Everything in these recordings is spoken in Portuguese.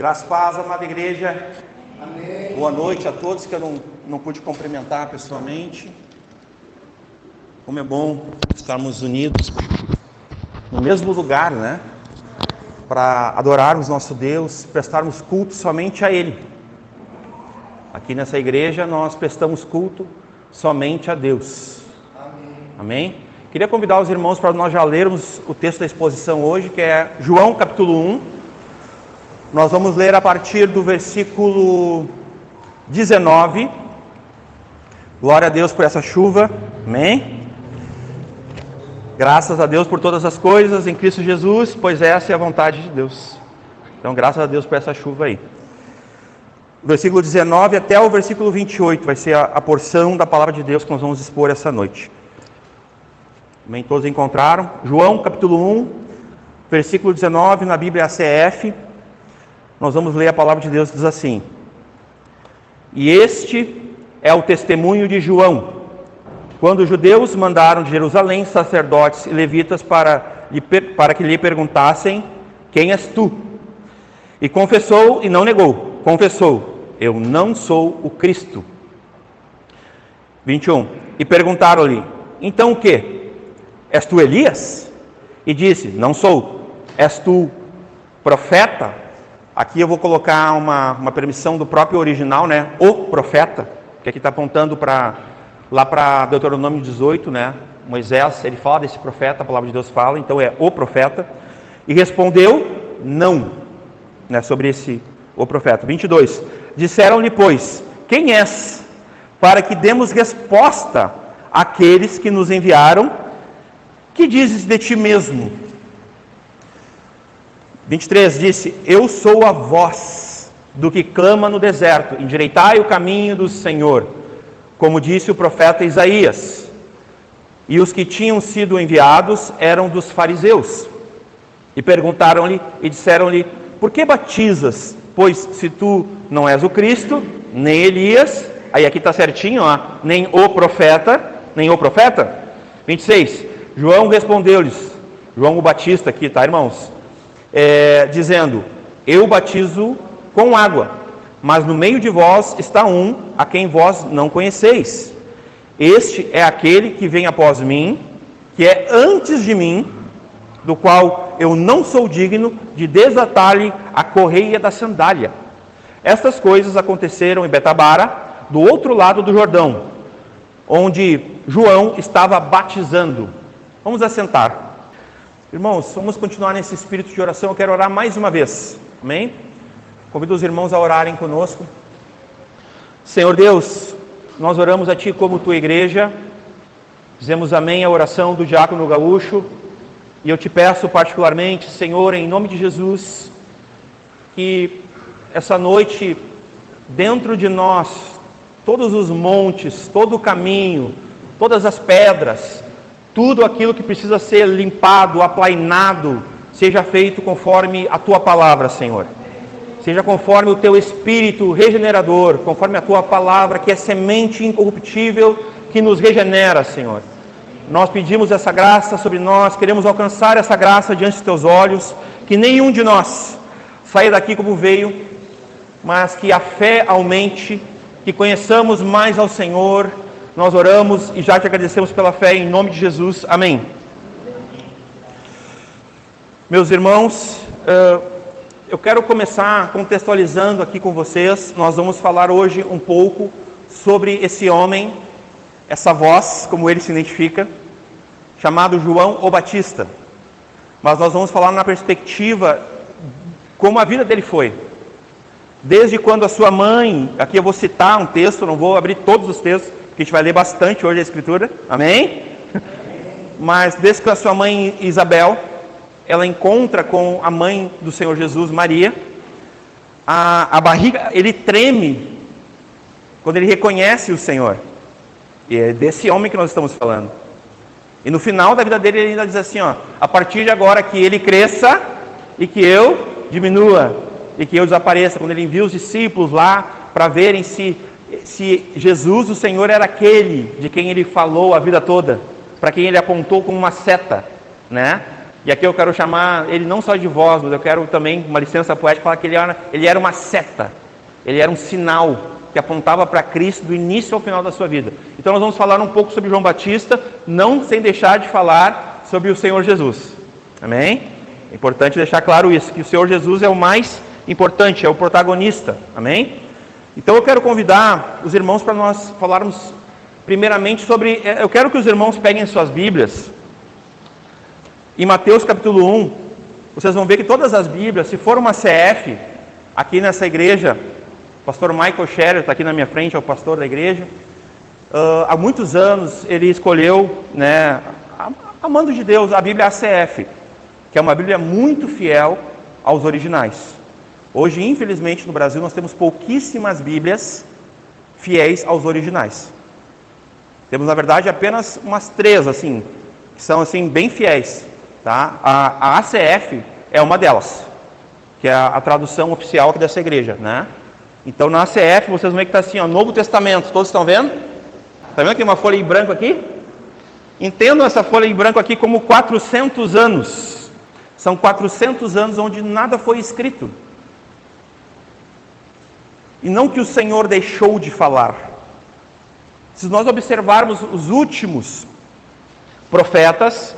Graças a paz, amada igreja. Amém. Boa noite a todos que eu não pude cumprimentar pessoalmente. Como é bom estarmos unidos no mesmo lugar, né? Para adorarmos nosso Deus, prestarmos culto somente a Ele. Aqui nessa igreja nós prestamos culto somente a Deus. Amém. Amém? Queria convidar os irmãos para nós já lermos o texto da exposição hoje, que é João capítulo 1. Nós vamos ler a partir do versículo 19. Glória a Deus por essa chuva. Amém? Graças a Deus por todas as coisas em Cristo Jesus, pois essa é a vontade de Deus. Então, graças a Deus por essa chuva aí. Versículo 19 até o versículo 28 vai ser a porção da palavra de Deus que nós vamos expor essa noite. Amém? Todos encontraram? João capítulo 1, versículo 19, na Bíblia ACF. Nós vamos ler a palavra de Deus, diz assim: E este é o testemunho de João, quando os judeus mandaram de Jerusalém sacerdotes e levitas para que lhe perguntassem: Quem és tu? E confessou e não negou. Confessou: Eu não sou o Cristo. 21. E perguntaram-lhe: Então o que? És tu Elias? E disse: Não sou. És tu profeta? Aqui eu vou colocar uma permissão do próprio original, né? O profeta, que aqui está apontando lá para Deuteronômio 18, né? Moisés, ele fala desse profeta, a palavra de Deus fala, então é o profeta. E respondeu: Não, né? Sobre o profeta. 22. Disseram-lhe, pois: Quem és? Para que demos resposta àqueles que nos enviaram. Que dizes de ti mesmo? 23 disse: Eu sou a voz do que clama no deserto, endireitai o caminho do Senhor, como disse o profeta Isaías. E os que tinham sido enviados eram dos fariseus. E perguntaram-lhe e disseram-lhe: Por que batizas? Pois se tu não és o Cristo, nem Elias, aí aqui está certinho, ó, nem o profeta. 26. João respondeu-lhes, João o Batista aqui, tá, irmãos? Dizendo: Eu batizo com água, mas no meio de vós está um a quem vós não conheceis. Este é aquele que vem após mim, que é antes de mim, do qual eu não sou digno de desatar-lhe a correia da sandália. Estas coisas aconteceram em Betabara, do outro lado do Jordão, onde João estava batizando. Vamos assentar. Irmãos, vamos continuar nesse espírito de oração. Eu quero orar mais uma vez. Amém? Convido os irmãos a orarem conosco. Senhor Deus, nós oramos a Ti como Tua igreja. Dizemos amém à oração do diácono Gaúcho. E eu te peço particularmente, Senhor, em nome de Jesus, que essa noite, dentro de nós, todos os montes, todo o caminho, todas as pedras, tudo aquilo que precisa ser limpado, aplainado, seja feito conforme a Tua palavra, Senhor. Seja conforme o Teu Espírito regenerador, conforme a Tua palavra, que é semente incorruptível, que nos regenera, Senhor. Nós pedimos essa graça sobre nós, queremos alcançar essa graça diante dos Teus olhos, que nenhum de nós saia daqui como veio, mas que a fé aumente, que conheçamos mais ao Senhor. Nós oramos e já te agradecemos pela fé, em nome de Jesus. Amém. Meus irmãos, eu quero começar contextualizando aqui com vocês. Nós vamos falar hoje um pouco sobre esse homem, essa voz, como ele se identifica, chamado João o Batista. Mas nós vamos falar na perspectiva como a vida dele foi. Desde quando a sua mãe, aqui eu vou citar um texto, não vou abrir todos os textos, porque a gente vai ler bastante hoje a Escritura, amém? Mas desde que a sua mãe Isabel, ela encontra com a mãe do Senhor Jesus, Maria, a barriga, ele treme quando ele reconhece o Senhor. E é desse homem que nós estamos falando. E no final da vida dele, ele ainda diz assim, ó: a partir de agora que ele cresça e que eu diminua e que eu desapareça. Quando ele envia os discípulos lá para verem se Jesus, o Senhor, era aquele de quem ele falou a vida toda, para quem ele apontou como uma seta, né? E aqui eu quero chamar ele não só de voz, mas eu quero também, uma licença poética, falar que ele era uma seta. Ele era um sinal que apontava para Cristo do início ao final da sua vida. Então nós vamos falar um pouco sobre João Batista, não sem deixar de falar sobre o Senhor Jesus. Amém? É importante deixar claro isso, que o Senhor Jesus é o mais importante, é o protagonista. Amém? Então eu quero convidar os irmãos para nós falarmos primeiramente sobre... Eu quero que os irmãos peguem suas Bíblias. Em Mateus capítulo 1, vocês vão ver que todas as Bíblias, se for uma CF, aqui nessa igreja, o pastor Michael Scherer está aqui na minha frente, é o pastor da igreja. Há muitos anos ele escolheu, né, a mando de Deus, a Bíblia ACF, que é uma Bíblia muito fiel aos originais. Hoje, infelizmente, no Brasil, nós temos pouquíssimas Bíblias fiéis aos originais. Temos, na verdade, apenas umas 3, assim, que são, assim, bem fiéis. Tá? A ACF é uma delas, que é a tradução oficial aqui dessa igreja, né? Então, na ACF, vocês vão ver que está assim, ó, Novo Testamento. Todos estão vendo? Está vendo que tem uma folha em branco aqui? Entendam essa folha em branco aqui como 400 anos. São 400 anos onde nada foi escrito. E não que o Senhor deixou de falar. Se nós observarmos os últimos profetas,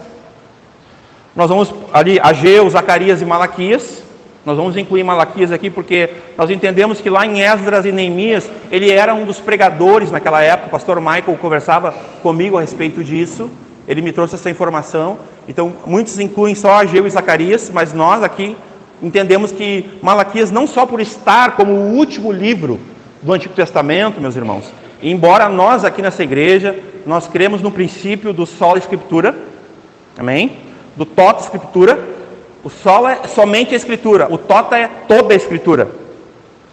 nós vamos ali, Ageu, Zacarias e Malaquias. Nós vamos incluir Malaquias aqui porque nós entendemos que lá em Esdras e Neemias, ele era um dos pregadores naquela época. O pastor Michael conversava comigo a respeito disso. Ele me trouxe essa informação. Então, muitos incluem só Ageu e Zacarias, mas nós aqui entendemos que Malaquias, não só por estar como o último livro do Antigo Testamento, meus irmãos, embora nós aqui nessa igreja, nós cremos no princípio do sola escritura, amém? Do tota escritura. O sola é somente a escritura, o tota é toda a escritura.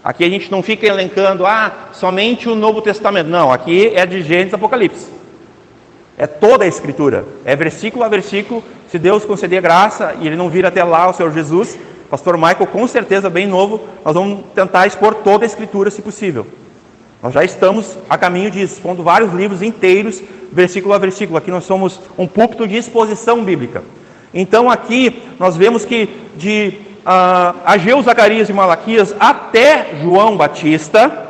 Aqui a gente não fica elencando, somente o Novo Testamento. Não, aqui é de Gênesis a Apocalipse. É toda a escritura, é versículo a versículo. Se Deus conceder graça e ele não vir até lá, o Senhor Jesus, pastor Michael, com certeza bem novo, nós vamos tentar expor toda a escritura se possível. Nós já estamos a caminho disso, expondo vários livros inteiros, versículo a versículo. Aqui nós somos um púlpito de exposição bíblica. Então aqui nós vemos que de Ageu, Zacarias e Malaquias até João Batista,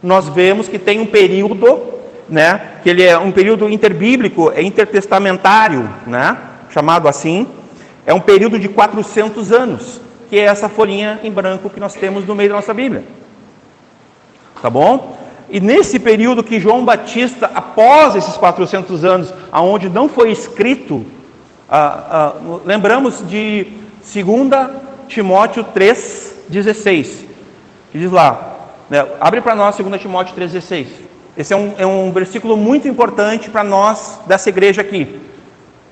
nós vemos que tem um período, né, que ele é um período interbíblico, é intertestamentário, né, chamado assim. É um período de 400 anos, que é essa folhinha em branco que nós temos no meio da nossa Bíblia. Tá bom? E nesse período que João Batista, após esses 400 anos, aonde não foi escrito, lembramos de 2 Timóteo 3,16, que diz lá, né, abre para nós 2 Timóteo 3,16. Esse é um versículo muito importante para nós dessa igreja aqui.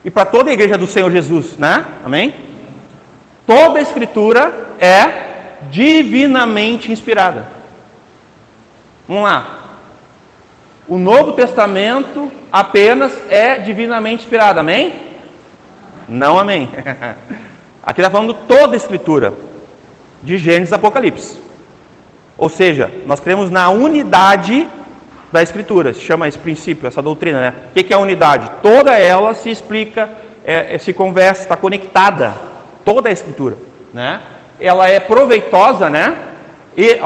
E para toda a igreja do Senhor Jesus, né? Amém? Toda a escritura é divinamente inspirada. Vamos lá. O Novo Testamento apenas é divinamente inspirado, amém? Não, amém. Aqui está falando toda a escritura, de Gênesis a Apocalipse. Ou seja, nós cremos na unidade da escritura, se chama esse princípio, essa doutrina, né? O que é a unidade? Toda ela se explica, se conversa, está conectada, toda a escritura, né? Ela é proveitosa, né? E,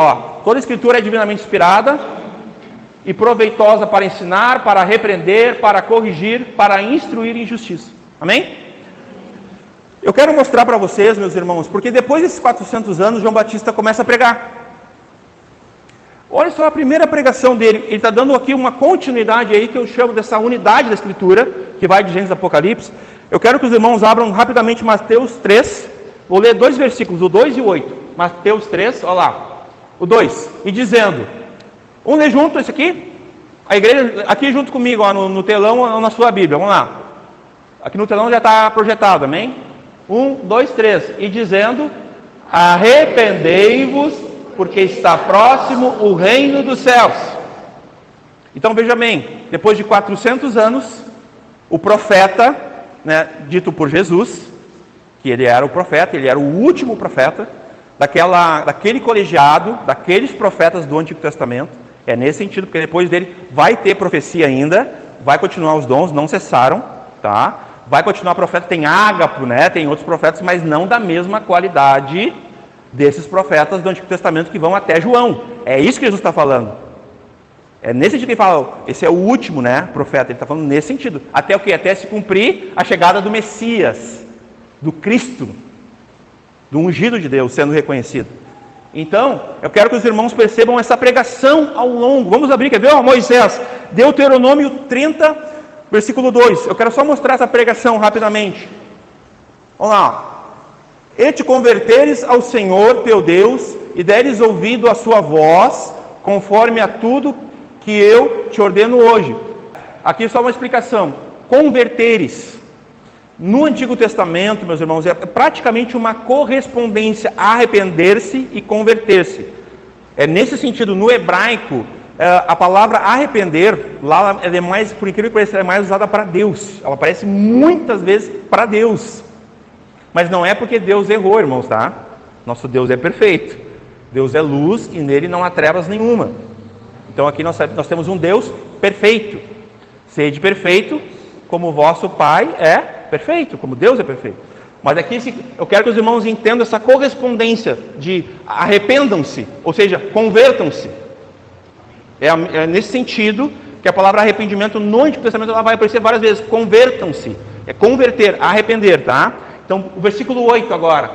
toda a escritura é divinamente inspirada e proveitosa para ensinar, para repreender, para corrigir, para instruir em justiça. Amém? Eu quero mostrar para vocês, meus irmãos, porque depois desses 400 anos, João Batista começa a pregar. Olha só a primeira pregação dele. Ele está dando aqui uma continuidade aí, que eu chamo dessa unidade da escritura, que vai de Gênesis a Apocalipse. Eu quero que os irmãos abram rapidamente Mateus 3. Vou ler 2 versículos, o 2 e o 8. Mateus 3, olha lá. O 2. E dizendo, vamos ler junto esse aqui? A igreja, aqui junto comigo, no telão ou na sua Bíblia. Vamos lá. Aqui no telão já está projetado, amém? 1, 2, 3. E dizendo, arrependei-vos, porque está próximo o reino dos céus. Então veja bem, depois de 400 anos, o profeta, né, dito por Jesus, que ele era o profeta, ele era o último profeta, daquele colegiado, daqueles profetas do Antigo Testamento, é nesse sentido, porque depois dele vai ter profecia ainda, vai continuar os dons, não cessaram, tá? Vai continuar profeta, tem Ágapo, né? Tem outros profetas, mas não da mesma qualidade desses profetas do Antigo Testamento que vão até João. É isso que Jesus está falando. É nesse sentido que ele fala, esse é o último, né, profeta. Ele está falando nesse sentido. Até o quê? Até se cumprir a chegada do Messias, do Cristo, do ungido de Deus sendo reconhecido. Então, eu quero que os irmãos percebam essa pregação ao longo. Vamos abrir, quer ver? Moisés, Deuteronômio 30, versículo 2. Eu quero só mostrar essa pregação rapidamente. Vamos lá. E te converteres ao Senhor teu Deus, e deres ouvido a sua voz, conforme a tudo que eu te ordeno hoje. Aqui só uma explicação. Converteres. No Antigo Testamento, meus irmãos, é praticamente uma correspondência, arrepender-se e converter-se. É nesse sentido, no hebraico, a palavra arrepender, lá ela é mais, por incrível que pareça, é mais usada para Deus. Ela aparece muitas vezes para Deus. Mas não é porque Deus errou, irmãos, tá? Nosso Deus é perfeito. Deus é luz e nele não há trevas nenhuma. Então aqui nós temos um Deus perfeito. Sede perfeito, como o vosso Pai é perfeito, como Deus é perfeito. Mas aqui eu quero que os irmãos entendam essa correspondência de arrependam-se, ou seja, convertam-se. É nesse sentido que a palavra arrependimento no Antigo Testamento ela vai aparecer várias vezes. Convertam-se, é converter, arrepender, tá? Então o versículo 8 agora.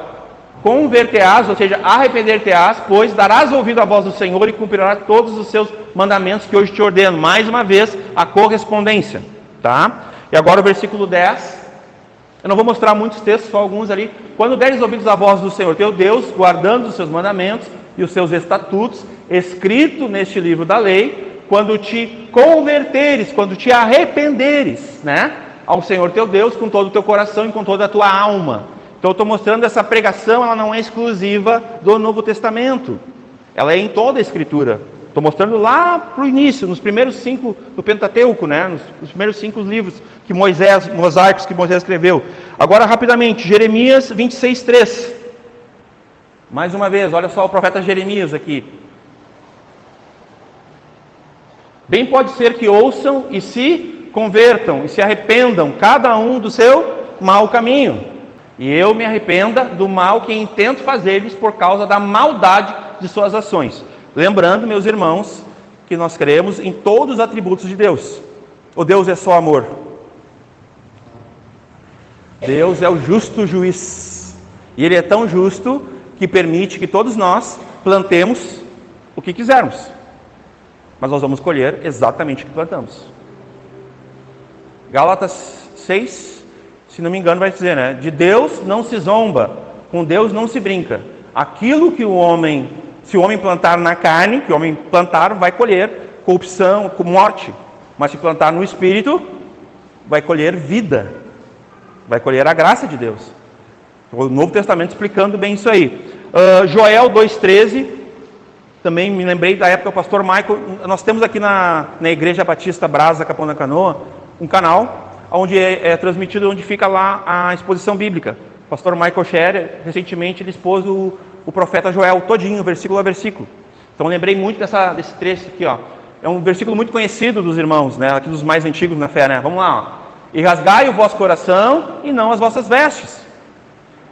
Converter-ás, ou seja, arrepender-te-ás, pois darás ouvido à voz do Senhor e cumprirás todos os seus mandamentos que hoje te ordeno. Mais uma vez, a correspondência, tá? E agora o versículo 10. Eu não vou mostrar muitos textos, só alguns ali. Quando deres ouvidos à voz do Senhor teu Deus, guardando os seus mandamentos e os seus estatutos, escrito neste livro da lei, quando te converteres, quando te arrependeres, né, ao Senhor teu Deus com todo o teu coração e com toda a tua alma. Então eu estou mostrando essa pregação, ela não é exclusiva do Novo Testamento. Ela é em toda a Escritura. Estou mostrando lá para o início, nos primeiros 5 do Pentateuco, né? Nos primeiros 5 livros que mosaicos que Moisés escreveu. Agora, rapidamente, Jeremias 26:3. Mais uma vez, olha só o profeta Jeremias aqui. Bem pode ser que ouçam e se convertam, e se arrependam, cada um do seu mau caminho. E eu me arrependa do mal que intento fazer-lhes por causa da maldade de suas ações. Lembrando, meus irmãos, que nós cremos em todos os atributos de Deus. O Deus é só amor. Deus é o justo juiz. E Ele é tão justo que permite que todos nós plantemos o que quisermos. Mas nós vamos colher exatamente o que plantamos. Gálatas 6, se não me engano, vai dizer, né? De Deus não se zomba, com Deus não se brinca. Aquilo que se o homem plantar na carne, que o homem plantar, vai colher corrupção, morte. Mas se plantar no Espírito, vai colher vida. Vai colher a graça de Deus. O Novo Testamento explicando bem isso aí. Joel 2,13, também me lembrei da época do pastor Michael. Nós temos aqui na Igreja Batista Brasa, Capão da Canoa, um canal onde é transmitido, onde fica lá a exposição bíblica. O pastor Michael Scherer, recentemente, ele expôs o profeta Joel todinho, versículo a versículo. Então, eu lembrei muito desse trecho aqui, ó. É um versículo muito conhecido dos irmãos, né? Aqui dos mais antigos na fé, né? Vamos lá, ó. E rasgai o vosso coração e não as vossas vestes.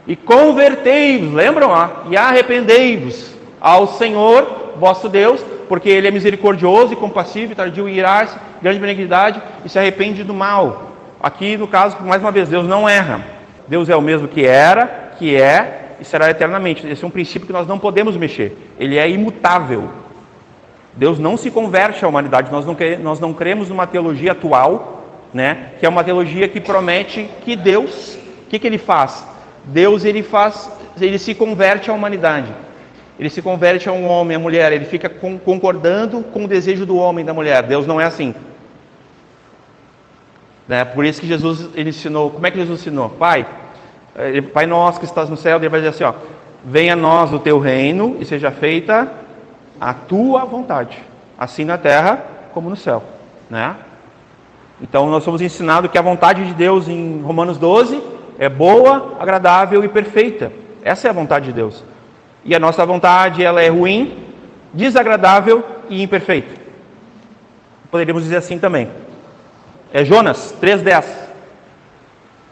E convertei-vos, lembram? Ó? E arrependei-vos ao Senhor, vosso Deus, porque Ele é misericordioso e compassivo, e tardio em irar-se, grande benignidade, e se arrepende do mal. Aqui, no caso, mais uma vez, Deus não erra. Deus é o mesmo que era, que é e será eternamente. Esse é um princípio que nós não podemos mexer. Ele é imutável. Deus não se converte à humanidade. Nós não cremos numa teologia atual, né, que é uma teologia que promete que Deus, o que Ele faz? Deus, ele se converte à humanidade. Ele se converte a um homem, a mulher. Ele fica concordando com o desejo do homem e da mulher. Deus não é assim. Né? Por isso que Jesus ele ensinou. Como é que Jesus ensinou? Pai nosso que estás no céu. Ele vai dizer assim, ó, venha a nós o teu reino e seja feita a tua vontade, assim na terra como no céu, né? Então nós somos ensinados que a vontade de Deus em Romanos 12 é boa, agradável e perfeita. Essa é a vontade de Deus. E a nossa vontade, ela é ruim, desagradável e imperfeita. Poderíamos dizer assim também. É Jonas 3:10.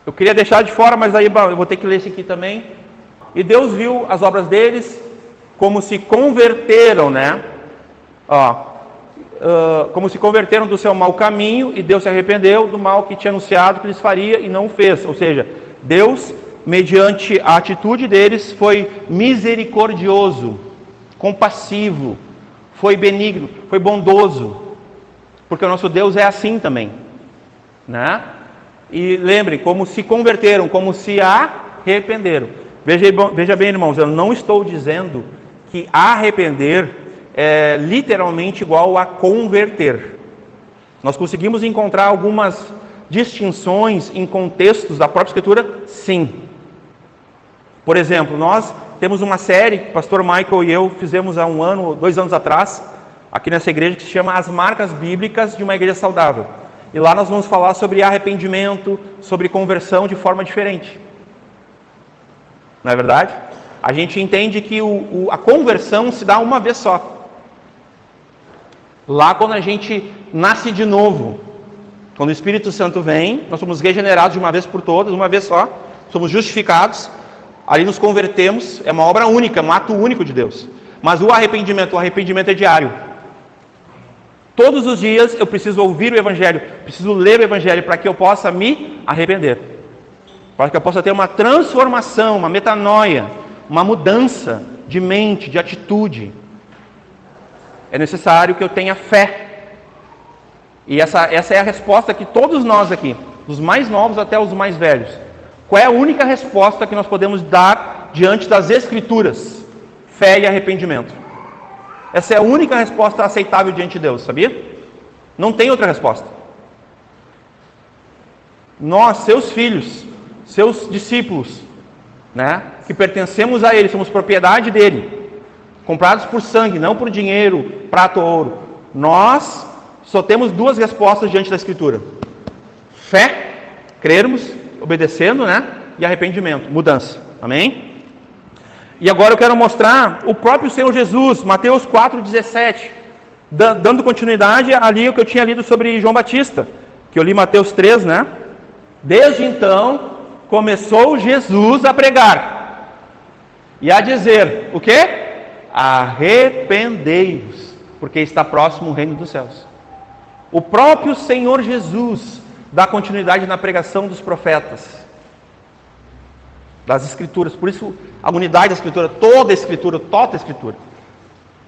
Eu queria deixar de fora, mas aí eu vou ter que ler esse aqui também. E Deus viu as obras deles como se converteram, né? Como se converteram do seu mau caminho, e Deus se arrependeu do mal que tinha anunciado que lhes faria e não o fez. Ou seja, Deus, mediante a atitude deles, foi misericordioso, compassivo, foi benigno, foi bondoso, porque o nosso Deus é assim também, né? E lembrem, como se converteram, como se arrependeram. Veja bem, irmãos, eu não estou dizendo que arrepender é literalmente igual a converter. Nós conseguimos encontrar algumas distinções em contextos da própria Escritura? Sim. Por exemplo, nós temos uma série que o pastor Michael e eu fizemos há 2 anos atrás, aqui nessa igreja, que se chama As Marcas Bíblicas de uma Igreja Saudável. E lá nós vamos falar sobre arrependimento, sobre conversão de forma diferente. Não é verdade? A gente entende que a conversão se dá uma vez só. Lá quando a gente nasce de novo, quando o Espírito Santo vem, nós somos regenerados de uma vez por todas, uma vez só, somos justificados, ali nos convertemos, é uma obra única, um ato único de Deus. Mas o arrependimento é diário. Todos os dias eu preciso ouvir o Evangelho, preciso ler o Evangelho para que eu possa me arrepender, para que eu possa ter uma transformação, uma metanoia, uma mudança de mente, de atitude. É necessário que eu tenha fé. E essa é a resposta que todos nós aqui, dos mais novos até os mais velhos, qual é a única resposta que nós podemos dar diante das Escrituras? Fé e arrependimento. Essa é a única resposta aceitável diante de Deus, sabia? Não tem outra resposta. Nós, seus filhos, seus discípulos, né, que pertencemos a Ele, somos propriedade dEle, comprados por sangue, não por dinheiro, prata ou ouro. Nós só temos 2 respostas diante da Escritura: fé, crermos, obedecendo, né, e arrependimento, mudança. Amém? E agora eu quero mostrar o próprio Senhor Jesus, Mateus 4,17, dando continuidade ali o que eu tinha lido sobre João Batista, que eu li Mateus 3, né? Desde então, começou Jesus a pregar e a dizer, o quê? Arrependei-vos, porque está próximo o reino dos céus. O próprio Senhor Jesus dá continuidade na pregação dos profetas, das Escrituras. Por isso a unidade da Escritura, toda a Escritura,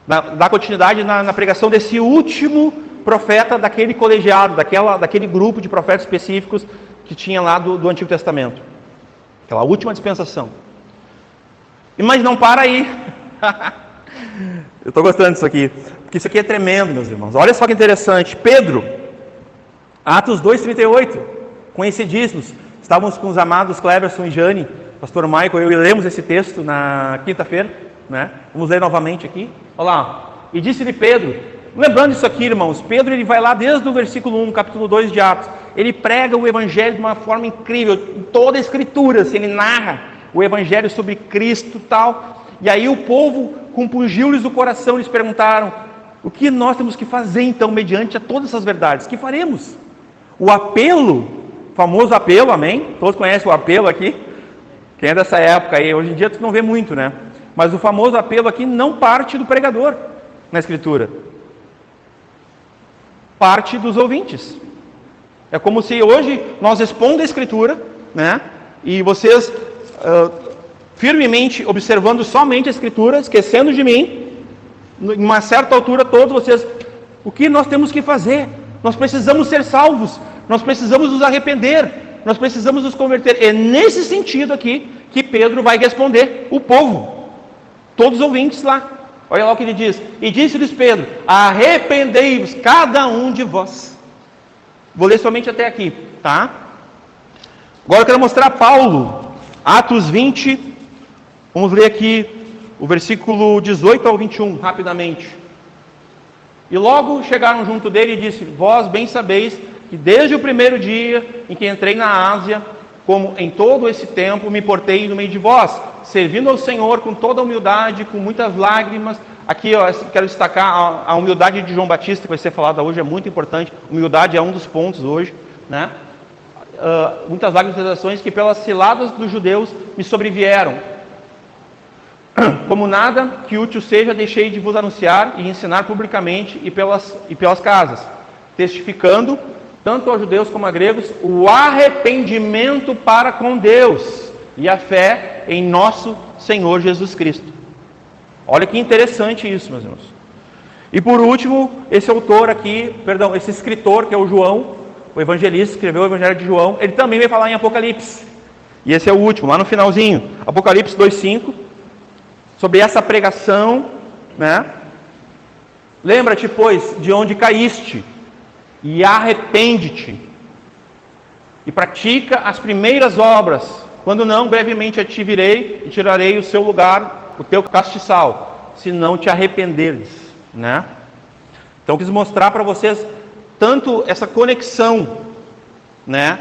dá continuidade na pregação desse último profeta daquele colegiado, daquele grupo de profetas específicos que tinha lá do Antigo Testamento, aquela última dispensação. Mas não para aí. Eu estou gostando disso aqui, porque isso aqui é tremendo, meus irmãos. Olha só que interessante. Pedro, Atos 2,38, conhecidíssimos. Estávamos com os amados Cleverson e Jane, pastor Michael, eu lemos esse texto na quinta-feira, né? Vamos ler novamente aqui. Olha lá. E disse-lhe Pedro, lembrando isso aqui, irmãos, Pedro ele vai lá desde o versículo 1, capítulo 2 de Atos. Ele prega o Evangelho de uma forma incrível, em toda a Escritura, assim, ele narra o Evangelho sobre Cristo e tal. E aí o povo compungiu-lhes o coração, eles perguntaram, o que nós temos que fazer então, mediante a todas essas verdades? O que faremos? O apelo, famoso apelo, amém? Todos conhecem o apelo aqui? Quem é dessa época aí, hoje em dia tu não vê muito, né? Mas o famoso apelo aqui não parte do pregador na Escritura. Parte dos ouvintes. É como se hoje nós expondo a Escritura, né? E vocês firmemente observando somente a Escritura, esquecendo de mim, em uma certa altura todos vocês, o que nós temos que fazer? Nós precisamos ser salvos, nós precisamos nos arrepender, nós precisamos nos converter. É nesse sentido aqui que Pedro vai responder o povo, todos os ouvintes lá. Olha lá o que ele diz. E disse-lhes Pedro, arrependei-vos cada um de vós. Vou ler somente até aqui, tá? Agora eu quero mostrar Paulo, Atos 20, vamos ler aqui o versículo 18 ao 21, rapidamente. E logo chegaram junto dele e disse, vós bem sabeis que desde o primeiro dia em que entrei na Ásia, como em todo esse tempo me portei no meio de vós, servindo ao Senhor com toda a humildade, com muitas lágrimas. Aqui eu quero destacar a humildade de João Batista, que vai ser falada hoje, é muito importante. Humildade é um dos pontos hoje, né? muitas vagas interpretações, que pelas ciladas dos judeus me sobrevieram. Como nada que útil seja, deixei de vos anunciar e ensinar publicamente e pelas casas, testificando, tanto aos judeus como a gregos, o arrependimento para com Deus e a fé em nosso Senhor Jesus Cristo. Olha que interessante isso, meus irmãos. E por último, esse escritor, que é o João, o evangelista, escreveu o Evangelho de João, ele também vai falar em Apocalipse. E esse é o último, lá no finalzinho, Apocalipse 2:5, sobre essa pregação, né? Lembra-te, pois, de onde caíste, e arrepende-te, e pratica as primeiras obras, quando não, brevemente a ti virei, e tirarei o seu lugar, o teu castiçal, se não te arrependeres, né? Então, quis mostrar para vocês, tanto essa conexão, né,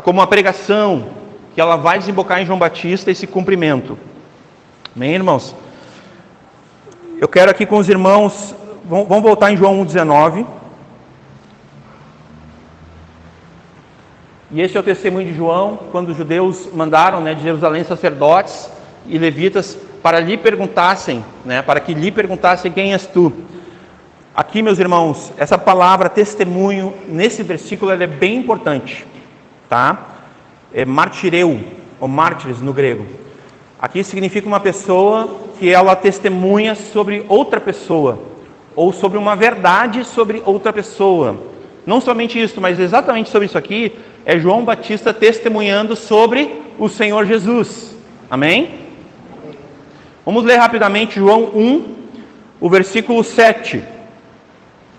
como a pregação, que ela vai desembocar em João Batista, esse cumprimento. Amém, irmãos? Eu quero aqui com os irmãos, vamos voltar em João 1,19. E esse é o testemunho de João, quando os judeus mandaram, né, de Jerusalém sacerdotes e levitas para que lhe perguntassem quem és tu. Aqui, meus irmãos, essa palavra testemunho, nesse versículo, ela é bem importante, tá? É martireu, ou mártires no grego. Aqui significa uma pessoa que ela testemunha sobre outra pessoa, ou sobre uma verdade sobre outra pessoa. Não somente isso, mas exatamente sobre isso aqui, é João Batista testemunhando sobre o Senhor Jesus. Amém? Vamos ler rapidamente João 1, o versículo 7.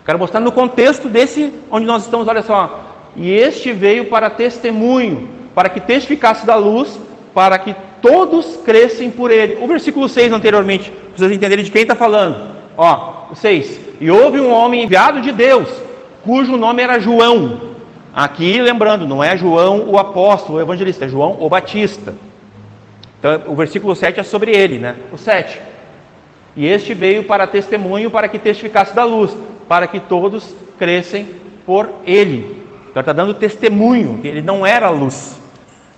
Quero mostrar no contexto desse, onde nós estamos, olha só. E este veio para testemunho, para que testificasse da luz, para que todos crescem por ele. O versículo 6 anteriormente, para vocês entenderem de quem está falando. Ó, o 6. E houve um homem enviado de Deus, cujo nome era João. Aqui, lembrando, não é João o apóstolo, o evangelista, é João o Batista. Então, o versículo 7 é sobre ele, né? O 7. E este veio para testemunho, para que testificasse da luz, para que todos crescem por ele. Então, está dando testemunho, que ele não era a luz,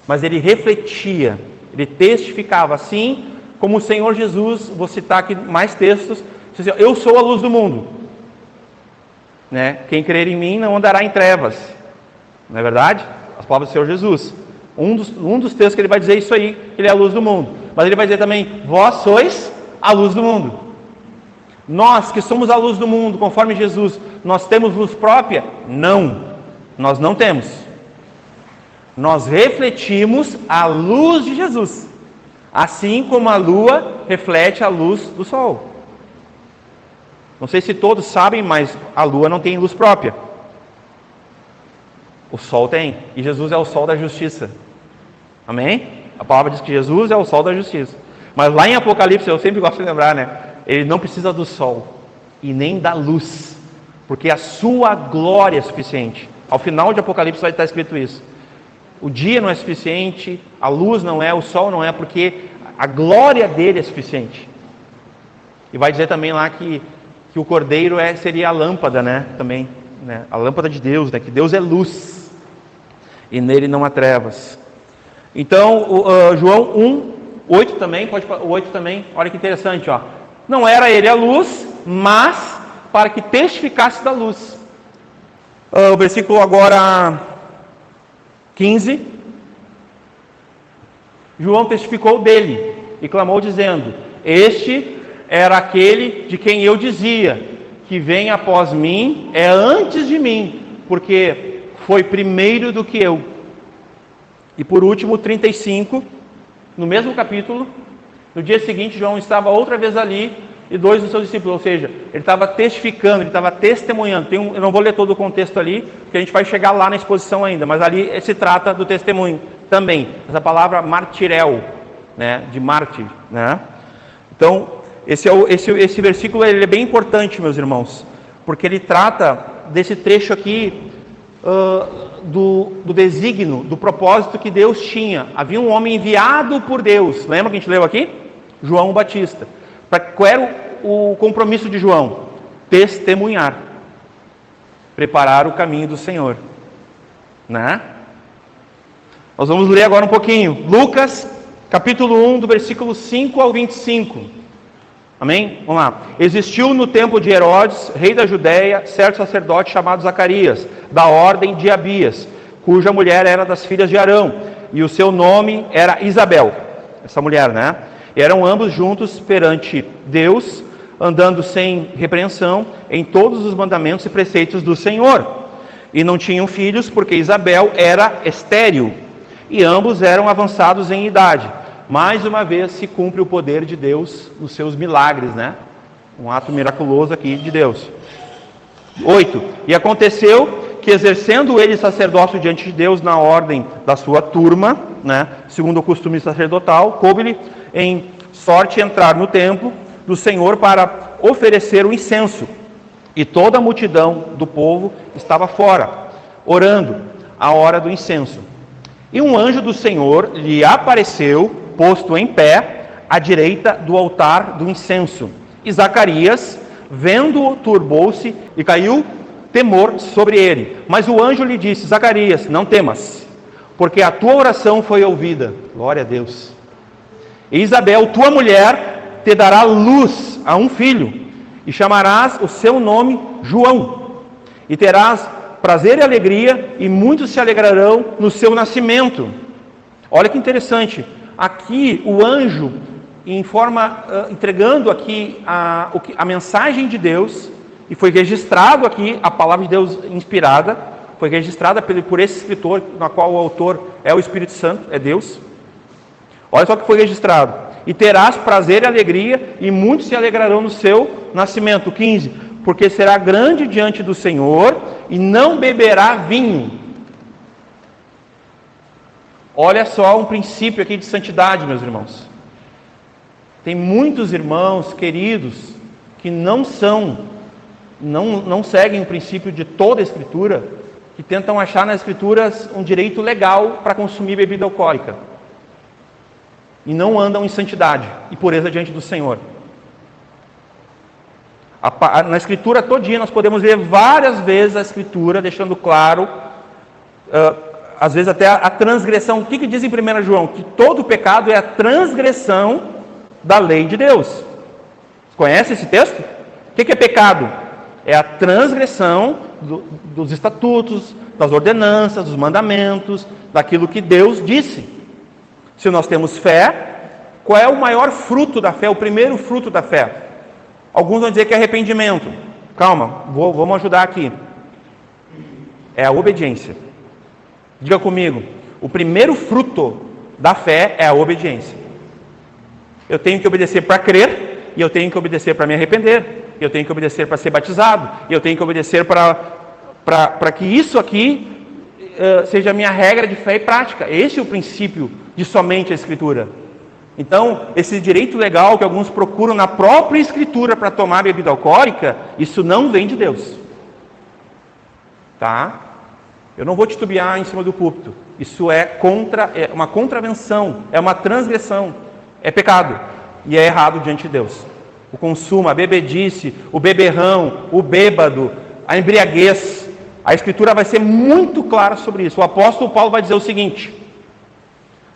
mas ele refletia, ele testificava, assim como o Senhor Jesus. Vou citar aqui mais textos. Eu sou a luz do mundo, né? Quem crer em mim não andará em trevas. Não é verdade? As palavras do Senhor Jesus. Um dos textos que ele vai dizer isso aí, ele é a luz do mundo. Mas ele vai dizer também, vós sois a luz do mundo. Nós que somos a luz do mundo, conforme Jesus, nós temos luz própria? Não, nós não temos. Nós refletimos a luz de Jesus, assim como a lua reflete a luz do sol. Não sei se todos sabem, mas a lua não tem luz própria. O sol tem, e Jesus é o sol da justiça. Amém? A palavra diz que Jesus é o sol da justiça. Mas lá em Apocalipse, eu sempre gosto de lembrar, né? Ele não precisa do sol e nem da luz, porque a sua glória é suficiente. Ao final de Apocalipse vai estar escrito isso. O dia não é suficiente, a luz não é, o sol não é, porque a glória dele é suficiente. E vai dizer também lá que o cordeiro seria a lâmpada, né? Também, né? A lâmpada de Deus, né? Que Deus é luz e nele não há trevas. Então, João 1, 8 também, o 8 também, olha que interessante, ó. Não era ele a luz, mas para que testificasse da luz. O versículo agora 15. João testificou dele e clamou dizendo: este era aquele de quem eu dizia, que vem após mim, é antes de mim, porque foi primeiro do que eu. E por último, 35, no mesmo capítulo, no dia seguinte, João estava outra vez ali, e dois dos seus discípulos, ou seja, ele estava testificando, ele estava testemunhando. Eu não vou ler todo o contexto ali, porque a gente vai chegar lá na exposição ainda, mas ali se trata do testemunho também. Essa palavra martirel, né, de mártir, né? Então, esse versículo ele é bem importante, meus irmãos, porque ele trata desse trecho aqui, do desígnio, do propósito que Deus tinha. Havia um homem enviado por Deus. Lembra que a gente leu aqui? João Batista. Qual era o compromisso de João? Testemunhar, preparar o caminho do Senhor, né? Nós vamos ler agora um pouquinho. Lucas, capítulo 1, do versículo 5 ao 25. Amém? Vamos lá. Existiu no tempo de Herodes, rei da Judéia, certo sacerdote chamado Zacarias, da ordem de Abias, cuja mulher era das filhas de Arão, e o seu nome era Isabel. Essa mulher, né? E eram ambos juntos perante Deus, andando sem repreensão em todos os mandamentos e preceitos do Senhor. E não tinham filhos, porque Isabel era estéril, e ambos eram avançados em idade. Mais uma vez se cumpre o poder de Deus nos seus milagres, né? Um ato miraculoso aqui de Deus. 8. E aconteceu que, exercendo ele sacerdócio diante de Deus na ordem da sua turma, né, segundo o costume sacerdotal, coube-lhe em sorte entrar no templo do Senhor para oferecer o incenso. E toda a multidão do povo estava fora, orando à hora do incenso. E um anjo do Senhor lhe apareceu, posto em pé, à direita do altar do incenso. E Zacarias, vendo-o, turbou-se e caiu temor sobre ele. Mas o anjo lhe disse: Zacarias, não temas, porque a tua oração foi ouvida. Glória a Deus. E Isabel, tua mulher, te dará luz a um filho, e chamarás o seu nome João. E terás prazer e alegria, e muitos se alegrarão no seu nascimento. Olha que interessante. Aqui o anjo, entregando aqui a mensagem de Deus, e foi registrado aqui, a palavra de Deus inspirada, foi registrada por esse escritor, na qual o autor é o Espírito Santo, é Deus. Olha só que foi registrado. E terás prazer e alegria, e muitos se alegrarão no seu nascimento. 15. Porque será grande diante do Senhor, e não beberá vinho. Olha só um princípio aqui de santidade, meus irmãos. Tem muitos irmãos queridos que não seguem o princípio de toda a Escritura, que tentam achar nas Escrituras um direito legal para consumir bebida alcoólica. E não andam em santidade e pureza diante do Senhor. Na Escritura todinha nós podemos ver várias vezes a Escritura deixando claro, às vezes até a transgressão. O que diz em 1 João? Que todo pecado é a transgressão da lei de Deus. Conhece esse texto? O que é pecado? É a transgressão dos estatutos, das ordenanças, dos mandamentos, daquilo que Deus disse. Se nós temos fé, qual é o maior fruto da fé, o primeiro fruto da fé? Alguns vão dizer que é arrependimento. Calma, vamos ajudar aqui. É a obediência. Diga comigo, o primeiro fruto da fé é a obediência. Eu tenho que obedecer para crer, e eu tenho que obedecer para me arrepender, e eu tenho que obedecer para ser batizado, e eu tenho que obedecer para que isso aqui seja a minha regra de fé e prática. Esse é o princípio de somente a Escritura. Então, esse direito legal que alguns procuram na própria Escritura para tomar bebida alcoólica, isso não vem de Deus. Tá? Eu não vou titubear em cima do púlpito. Isso é uma contravenção, é uma transgressão, é pecado e é errado diante de Deus. O consumo, a bebedice, o beberrão, o bêbado, a embriaguez. A Escritura vai ser muito clara sobre isso. O apóstolo Paulo vai dizer o seguinte: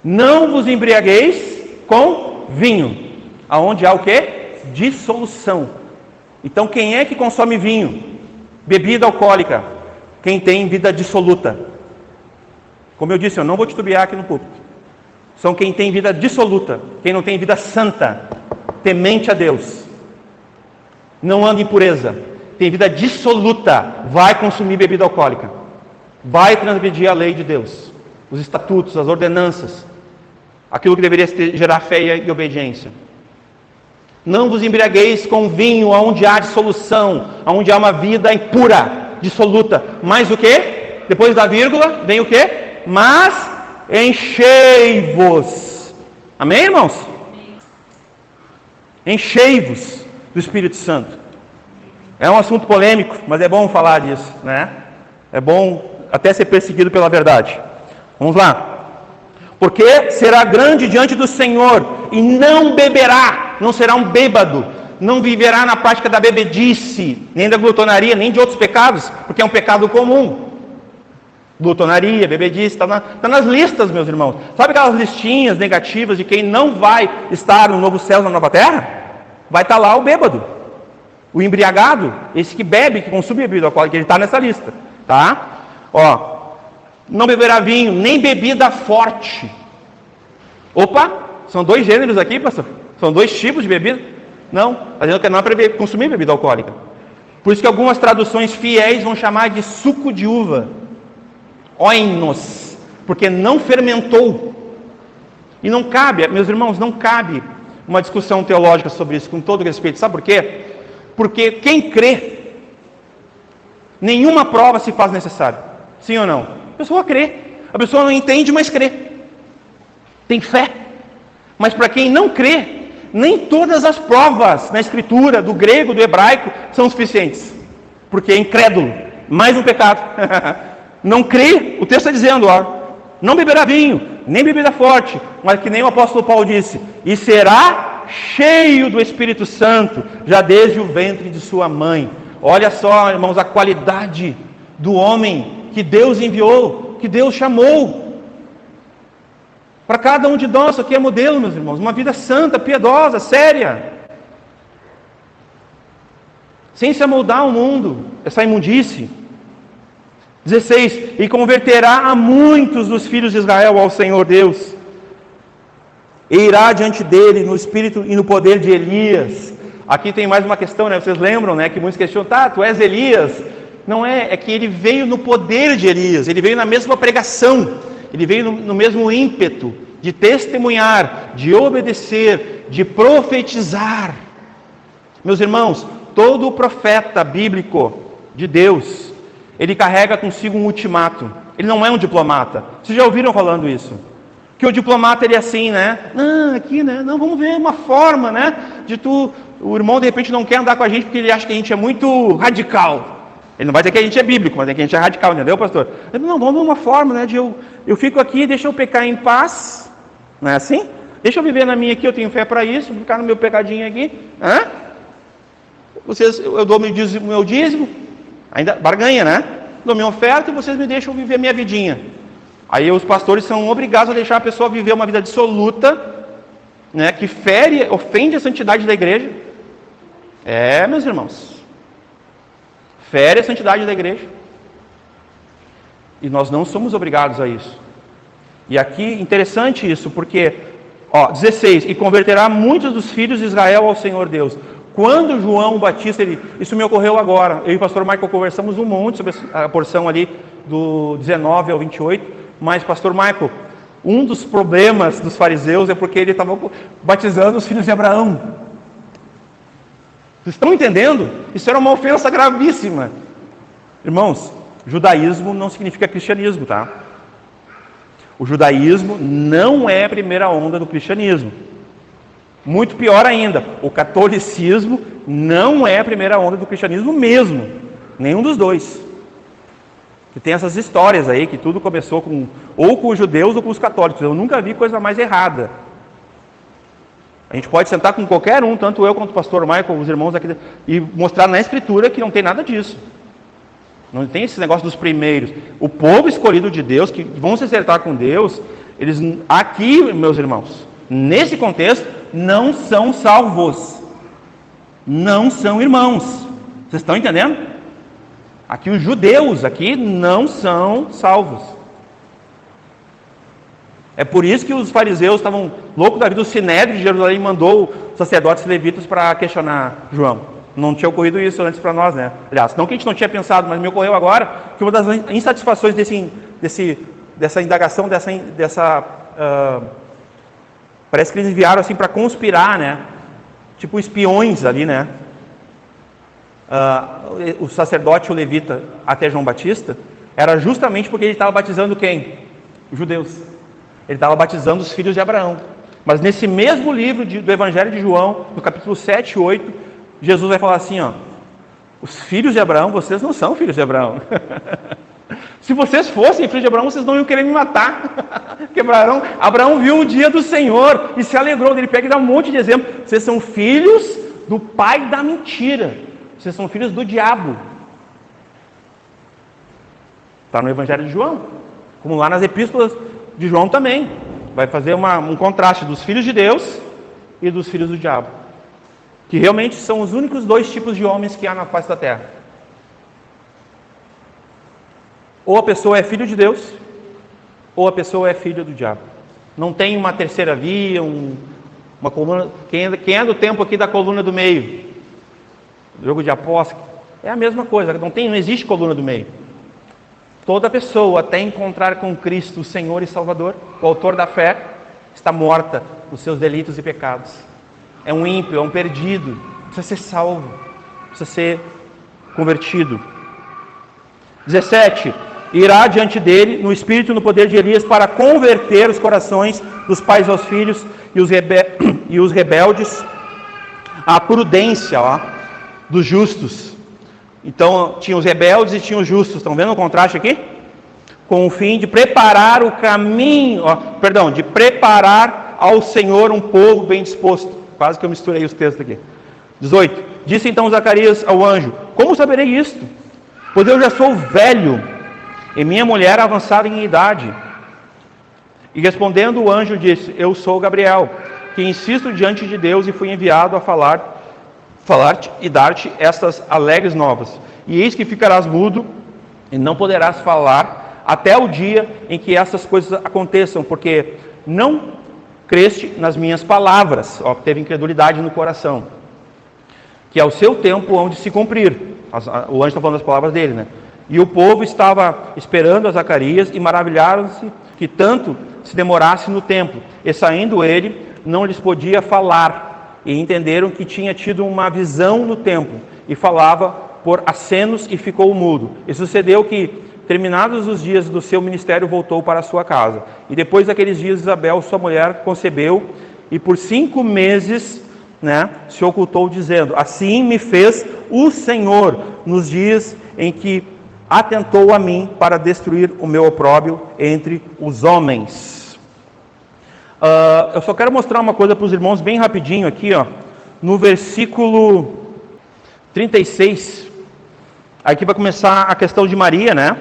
não vos embriagueis com vinho, aonde há o quê? Dissolução. Então quem é que consome vinho? Bebida alcoólica. Quem tem vida dissoluta. Como eu disse, eu não vou titubear aqui no púlpito. São quem tem vida dissoluta, quem não tem vida santa, temente a Deus, não anda em pureza, tem vida dissoluta, vai consumir bebida alcoólica, vai transgredir a lei de Deus, os estatutos, as ordenanças, aquilo que deveria gerar fé e obediência. Não vos embriagueis com vinho, onde há dissolução, onde há uma vida impura, dissoluta. Mas o que? Depois da vírgula, vem o que? Mas enchei-vos. Amém, irmãos? Enchei-vos do Espírito Santo. É um assunto polêmico, mas é bom falar disso, né? É bom até ser perseguido pela verdade. Vamos lá. Porque será grande diante do Senhor e não beberá, não será um bêbado, não viverá na prática da bebedice, nem da glutonaria, nem de outros pecados, porque é um pecado comum. Glutonaria, bebedice, está nas listas, meus irmãos. Sabe aquelas listinhas negativas de quem não vai estar no novo céu, na nova terra? Vai estar lá o bêbado, o embriagado, esse que bebe, que consome bebida alcoólica, ele está nessa lista, tá? Ó, não beberá vinho, nem bebida forte. Opa, são 2 gêneros aqui, pastor? São 2 tipos de bebida? Não, está dizendo que não é para consumir bebida alcoólica. Por isso que algumas traduções fiéis vão chamar de suco de uva. Oinos, porque não fermentou. E não cabe, meus irmãos, não cabe uma discussão teológica sobre isso, com todo respeito. Sabe por quê? Porque quem crê, nenhuma prova se faz necessária. Sim ou não? A pessoa crê. A pessoa não entende, mas crê. Tem fé. Mas para quem não crê, nem todas as provas na escritura, do grego, do hebraico, são suficientes. Porque é incrédulo. Mais um pecado. Não crê, o texto está dizendo, ó, não beberá vinho, nem bebida forte, mas que nem o apóstolo Paulo disse, e será cheio do Espírito Santo, já desde o ventre de sua mãe. Olha só, irmãos, a qualidade do homem que Deus enviou, que Deus chamou. Para cada um de nós, isso aqui é modelo, meus irmãos, uma vida santa, piedosa, séria. Sem se amoldar ao mundo, essa imundície. 16, e converterá a muitos dos filhos de Israel ao Senhor Deus, e irá diante dele no espírito e no poder de Elias. Aqui tem mais uma questão, né? Vocês lembram, né? Que muitos questionam, tá, tu és Elias? Não é, é que ele veio no poder de Elias, ele veio na mesma pregação, ele veio no mesmo ímpeto de testemunhar, de obedecer, de profetizar. Meus irmãos, todo profeta bíblico de Deus, ele carrega consigo um ultimato. Ele não é um diplomata. Vocês já ouviram falando isso? Que o diplomata, ele é assim, né? Aqui, né? Não, vamos ver uma forma, né? O irmão de repente não quer andar com a gente porque ele acha que a gente é muito radical. Ele não vai dizer que a gente é bíblico, mas é que a gente é radical, entendeu, pastor? Ele, não, vamos ver uma forma, né? Eu fico aqui, deixa eu pecar em paz. Não é assim? Deixa eu viver na minha aqui, eu tenho fé para isso, ficar no meu pecadinho aqui. Eu dou meu dízimo, ainda barganha, né? Dou minha oferta e vocês me deixam viver minha vidinha. Aí os pastores são obrigados a deixar a pessoa viver uma vida dissoluta, né? Que ofende a santidade da igreja. Meus irmãos. Fere a santidade da igreja. E nós não somos obrigados a isso. E aqui, interessante isso, porque, 16, e converterá muitos dos filhos de Israel ao Senhor Deus. Quando João Batista, isso me ocorreu agora, eu e o pastor Michael conversamos um monte sobre a porção ali do 19 ao 28, mas pastor Michael, um dos problemas dos fariseus é porque ele estava batizando os filhos de Abraão. Vocês estão entendendo? Isso era uma ofensa gravíssima. Irmãos, judaísmo não significa cristianismo, tá? O judaísmo não é a primeira onda do cristianismo. Muito pior ainda, o catolicismo não é a primeira onda do cristianismo mesmo. Nenhum dos dois. Que tem essas histórias aí, que tudo começou ou com os judeus ou com os católicos. Eu nunca vi coisa mais errada. A gente pode sentar com qualquer um, tanto eu quanto o pastor Michael, os irmãos aqui, e mostrar na escritura que não tem nada disso. Não tem esse negócio dos primeiros. O povo escolhido de Deus, que vão se acertar com Deus, eles aqui, meus irmãos, nesse contexto, não são salvos. Não são irmãos. Vocês estão entendendo? Aqui os judeus aqui não são salvos. É por isso que os fariseus estavam loucos da vida. O Sinédrio de Jerusalém mandou os sacerdotes levitas para questionar João. Não tinha ocorrido isso antes para nós, né? Aliás, não que a gente não tinha pensado, mas me ocorreu agora que uma das insatisfações dessa indagação, parece que eles enviaram assim para conspirar, né? Tipo espiões ali, né? O sacerdote, o levita, até João Batista, era justamente porque ele estava batizando quem? Os judeus. Ele estava batizando os filhos de Abraão. Mas nesse mesmo livro do Evangelho de João, no capítulo 7 e 8, Jesus vai falar assim, os filhos de Abraão, vocês não são filhos de Abraão. Se vocês fossem filhos de Abraão, vocês não iam querer me matar. Porque Abraão viu o dia do Senhor e se alegrou. Ele pega e dá um monte de exemplo. Vocês são filhos do pai da mentira. Vocês são filhos do diabo. Está no Evangelho de João, como lá nas epístolas de João também. Vai fazer um contraste dos filhos de Deus e dos filhos do diabo, que realmente são os únicos dois tipos de homens que há na face da terra. Ou a pessoa é filho de Deus, ou a pessoa é filha do diabo. Não tem uma terceira via, uma coluna. Quem é do tempo aqui da coluna do meio? Jogo de aposta. É a mesma coisa, não existe coluna do meio. Toda pessoa, até encontrar com Cristo, o Senhor e Salvador, o autor da fé, está morta nos seus delitos e pecados. É um ímpio, é um perdido, precisa ser salvo, precisa ser convertido. 17. Irá diante dele, no espírito e no poder de Elias, para converter os corações dos pais aos filhos e os rebeldes à prudência dos justos. Então, tinha os rebeldes e tinha os justos. Estão vendo o contraste aqui? Com o fim de preparar o caminho, de preparar ao Senhor um povo bem disposto. Quase que eu misturei os textos aqui. 18. Disse então Zacarias ao anjo: como saberei isto? Pois eu já sou velho, e minha mulher avançada em idade. E respondendo o anjo disse: eu sou Gabriel, que insisto diante de Deus e fui enviado a falar-te e dar-te estas alegres novas. E eis que ficarás mudo e não poderás falar até o dia em que essas coisas aconteçam, porque não creste nas minhas palavras. Teve incredulidade no coração, que ao seu tempo hão de se cumprir. O anjo está falando as palavras dele, né? E o povo estava esperando a Zacarias e maravilharam-se que tanto se demorasse no templo. E saindo ele, não lhes podia falar. E entenderam que tinha tido uma visão no templo, e falava por acenos e ficou mudo. E sucedeu que, terminados os dias do seu ministério, voltou para a sua casa. E depois daqueles dias, Isabel, sua mulher, concebeu, e por 5 meses, se ocultou, dizendo: assim me fez o Senhor, nos dias em que atentou a mim para destruir o meu opróbrio entre os homens. Eu só quero mostrar uma coisa para os irmãos bem rapidinho aqui, no versículo 36. Aqui vai começar a questão de Maria, né?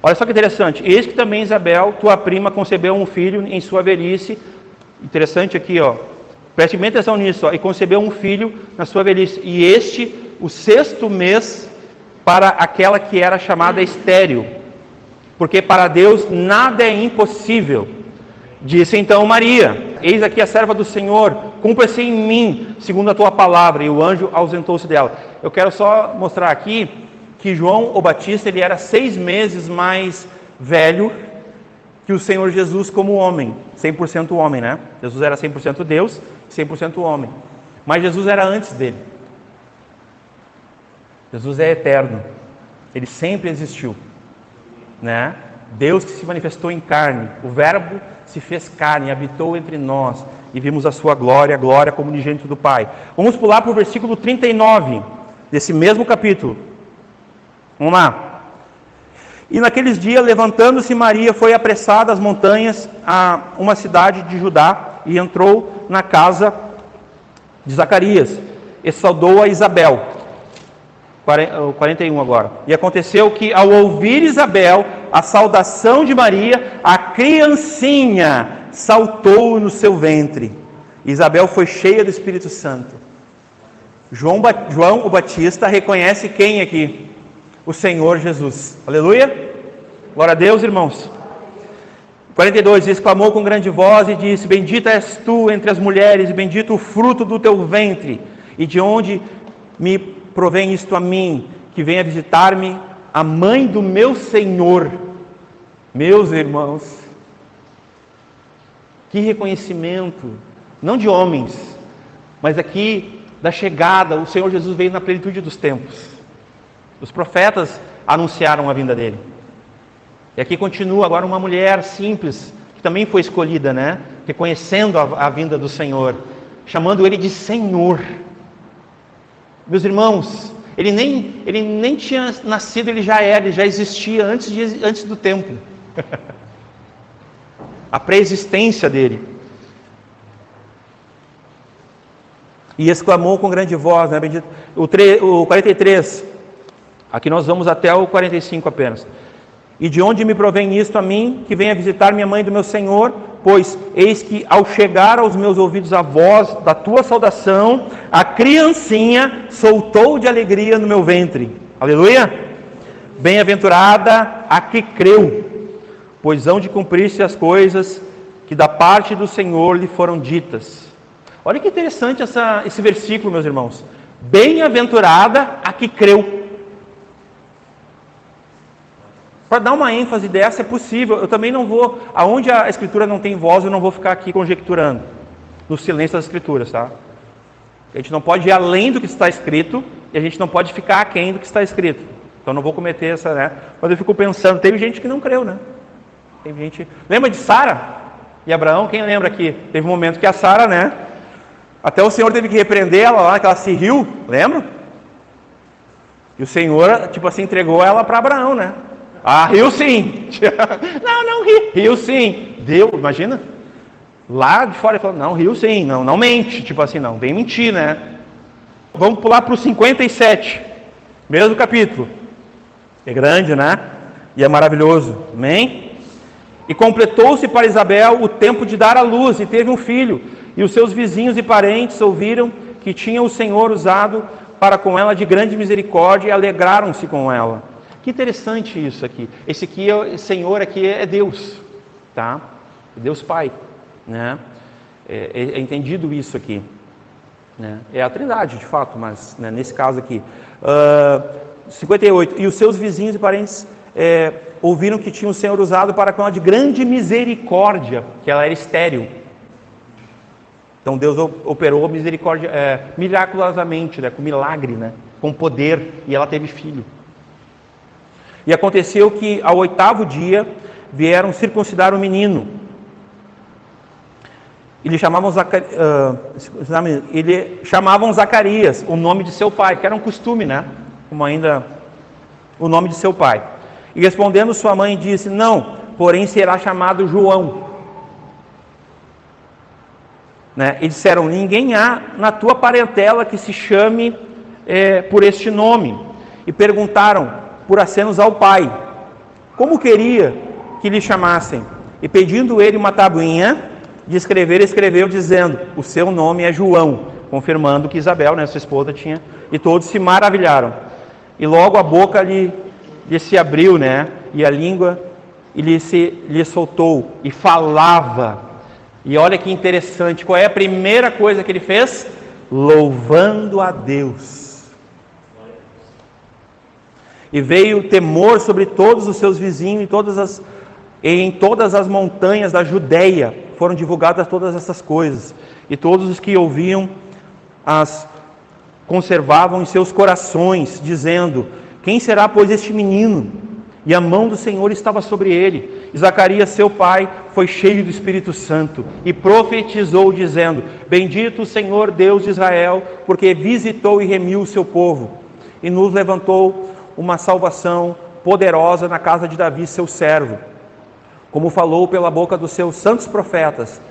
Olha só que interessante. Eis que também Isabel, tua prima, concebeu um filho em sua velhice. Interessante aqui, preste bem atenção nisso, e concebeu um filho na sua velhice. E este, o 6º mês, para aquela que era chamada estéril, porque para Deus nada é impossível. Disse então Maria: eis aqui a serva do Senhor, cumpra-se em mim segundo a tua palavra. E o anjo ausentou-se dela. Eu quero só mostrar aqui que João o Batista, ele era 6 meses mais velho que o Senhor Jesus como homem, 100% homem, né? Jesus era 100% Deus, 100% homem. Mas Jesus era antes dele. Jesus é eterno. Ele sempre existiu, né? Deus que se manifestou em carne, o Verbo se fez carne, habitou entre nós, e vimos a sua glória, glória como unigênito do Pai. Vamos pular para o versículo 39, desse mesmo capítulo. Vamos lá. E naqueles dias, levantando-se Maria, foi apressada às montanhas, a uma cidade de Judá, e entrou na casa de Zacarias, e saudou a Isabel. 41 agora. E aconteceu que, ao ouvir Isabel a saudação de Maria, a criancinha saltou no seu ventre. Isabel foi cheia do Espírito Santo. João o Batista reconhece quem aqui? O Senhor Jesus. Aleluia! Glória a Deus, irmãos. 42, exclamou com grande voz e disse: bendita és tu entre as mulheres, e bendito o fruto do teu ventre. E de onde me provém isto a mim, que venha visitar-me a mãe do meu Senhor? Meus irmãos, que reconhecimento, não de homens, mas aqui da chegada. O Senhor Jesus veio na plenitude dos tempos. Os profetas anunciaram a vinda dele. E aqui continua agora uma mulher simples, que também foi escolhida, né? Reconhecendo a vinda do Senhor, chamando ele de Senhor. Meus irmãos, ele nem tinha nascido, ele já existia antes do tempo. A pré-existência dele. E exclamou com grande voz, né? Bendito. O 43, aqui nós vamos até o 45 apenas. E de onde me provém isto a mim, que venha visitar minha mãe do meu Senhor? Pois eis que ao chegar aos meus ouvidos a voz da tua saudação, a criancinha soltou de alegria no meu ventre. Aleluia! Bem-aventurada a que creu, pois hão de cumprir-se as coisas que da parte do Senhor lhe foram ditas. Olha que interessante esse versículo, meus irmãos. Bem-aventurada a que creu. Para dar uma ênfase dessa é possível. Eu também não vou, aonde a Escritura não tem voz, eu não vou ficar aqui conjecturando, no silêncio das Escrituras, tá? A gente não pode ir além do que está escrito, e a gente não pode ficar aquém do que está escrito. Então não vou cometer essa, né? Mas eu fico pensando, teve gente que não creu, né? Teve gente... Lembra de Sara e Abraão? Quem lembra aqui? Teve um momento que a Sara, né? Até o Senhor teve que repreender ela lá, que ela se riu, lembra? E o Senhor, tipo assim, entregou ela para Abraão, né? Ah, riu sim. Não riu sim. Deu, imagina. Lá de fora ele falou, não, riu sim, não mente. Tipo assim, não, vem mentir, né? Vamos pular para o 57, mesmo capítulo. É grande, né? E é maravilhoso, amém? E completou-se para Isabel o tempo de dar à luz, e teve um filho. E os seus vizinhos e parentes ouviram que tinha o Senhor usado para com ela de grande misericórdia, e alegraram-se com ela. Que interessante isso aqui. Esse Senhor aqui é Deus, tá? Deus Pai, né? É entendido isso aqui, né? É a Trindade, de fato, mas né, nesse caso aqui. 58. E os seus vizinhos e parentes ouviram que tinha o Senhor usado para com ela de grande misericórdia, que ela era estéril. Então Deus operou misericórdia miraculosamente, né? Com milagre, né? Com poder, e ela teve filho. E aconteceu que ao 8º dia vieram circuncidar o menino. Eles chamavam Zacarias, o nome de seu pai, que era um costume, né? Como ainda o nome de seu pai. E respondendo sua mãe disse, não, porém será chamado João. Né? E disseram, ninguém há na tua parentela que se chame por este nome. E perguntaram por acenos ao pai, como queria que lhe chamassem? E pedindo ele uma tabuinha de escrever, escreveu dizendo, o seu nome é João, confirmando que Isabel, né, sua esposa, tinha, e todos se maravilharam. E logo a boca lhe se abriu, né, e a língua lhe soltou, e falava. E olha que interessante, qual é a primeira coisa que ele fez? Louvando a Deus. E veio temor sobre todos os seus vizinhos e em todas as montanhas da Judeia foram divulgadas todas essas coisas. E todos os que ouviam as conservavam em seus corações, dizendo, quem será, pois, este menino? E a mão do Senhor estava sobre ele. E Zacarias, seu pai, foi cheio do Espírito Santo e profetizou, dizendo, bendito o Senhor Deus de Israel, porque visitou e remiu o seu povo, e nos levantou uma salvação poderosa na casa de Davi, seu servo, como falou pela boca dos seus santos profetas,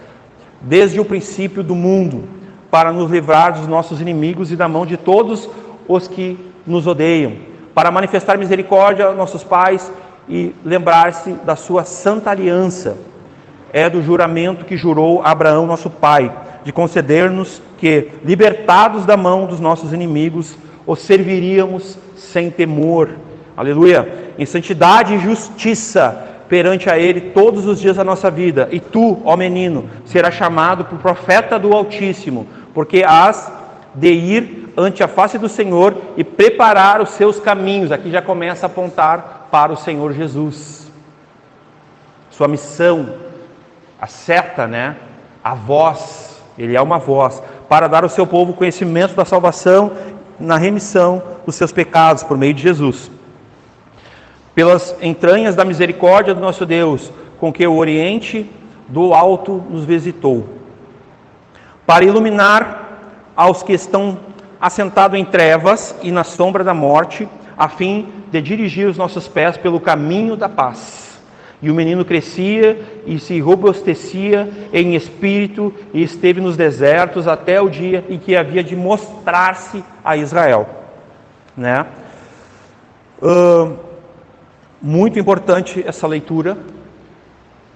desde o princípio do mundo, para nos livrar dos nossos inimigos e da mão de todos os que nos odeiam, para manifestar misericórdia aos nossos pais e lembrar-se da sua santa aliança, do juramento que jurou a Abraão, nosso pai, de conceder-nos que, libertados da mão dos nossos inimigos, os serviríamos sem temor, aleluia, em santidade e justiça perante a Ele todos os dias da nossa vida. E tu, ó menino, serás chamado por profeta do Altíssimo, porque hás de ir ante a face do Senhor e preparar os seus caminhos. Aqui já começa a apontar para o Senhor Jesus. Sua missão, a seta, né? A voz, Ele é uma voz, para dar ao seu povo conhecimento da salvação na remissão dos seus pecados por meio de Jesus. Pelas entranhas da misericórdia do nosso Deus, com que o Oriente do Alto nos visitou, para iluminar aos que estão assentados em trevas e na sombra da morte, a fim de dirigir os nossos pés pelo caminho da paz. E o menino crescia e se robustecia em espírito e esteve nos desertos até o dia em que havia de mostrar-se a Israel. Né? Muito importante essa leitura,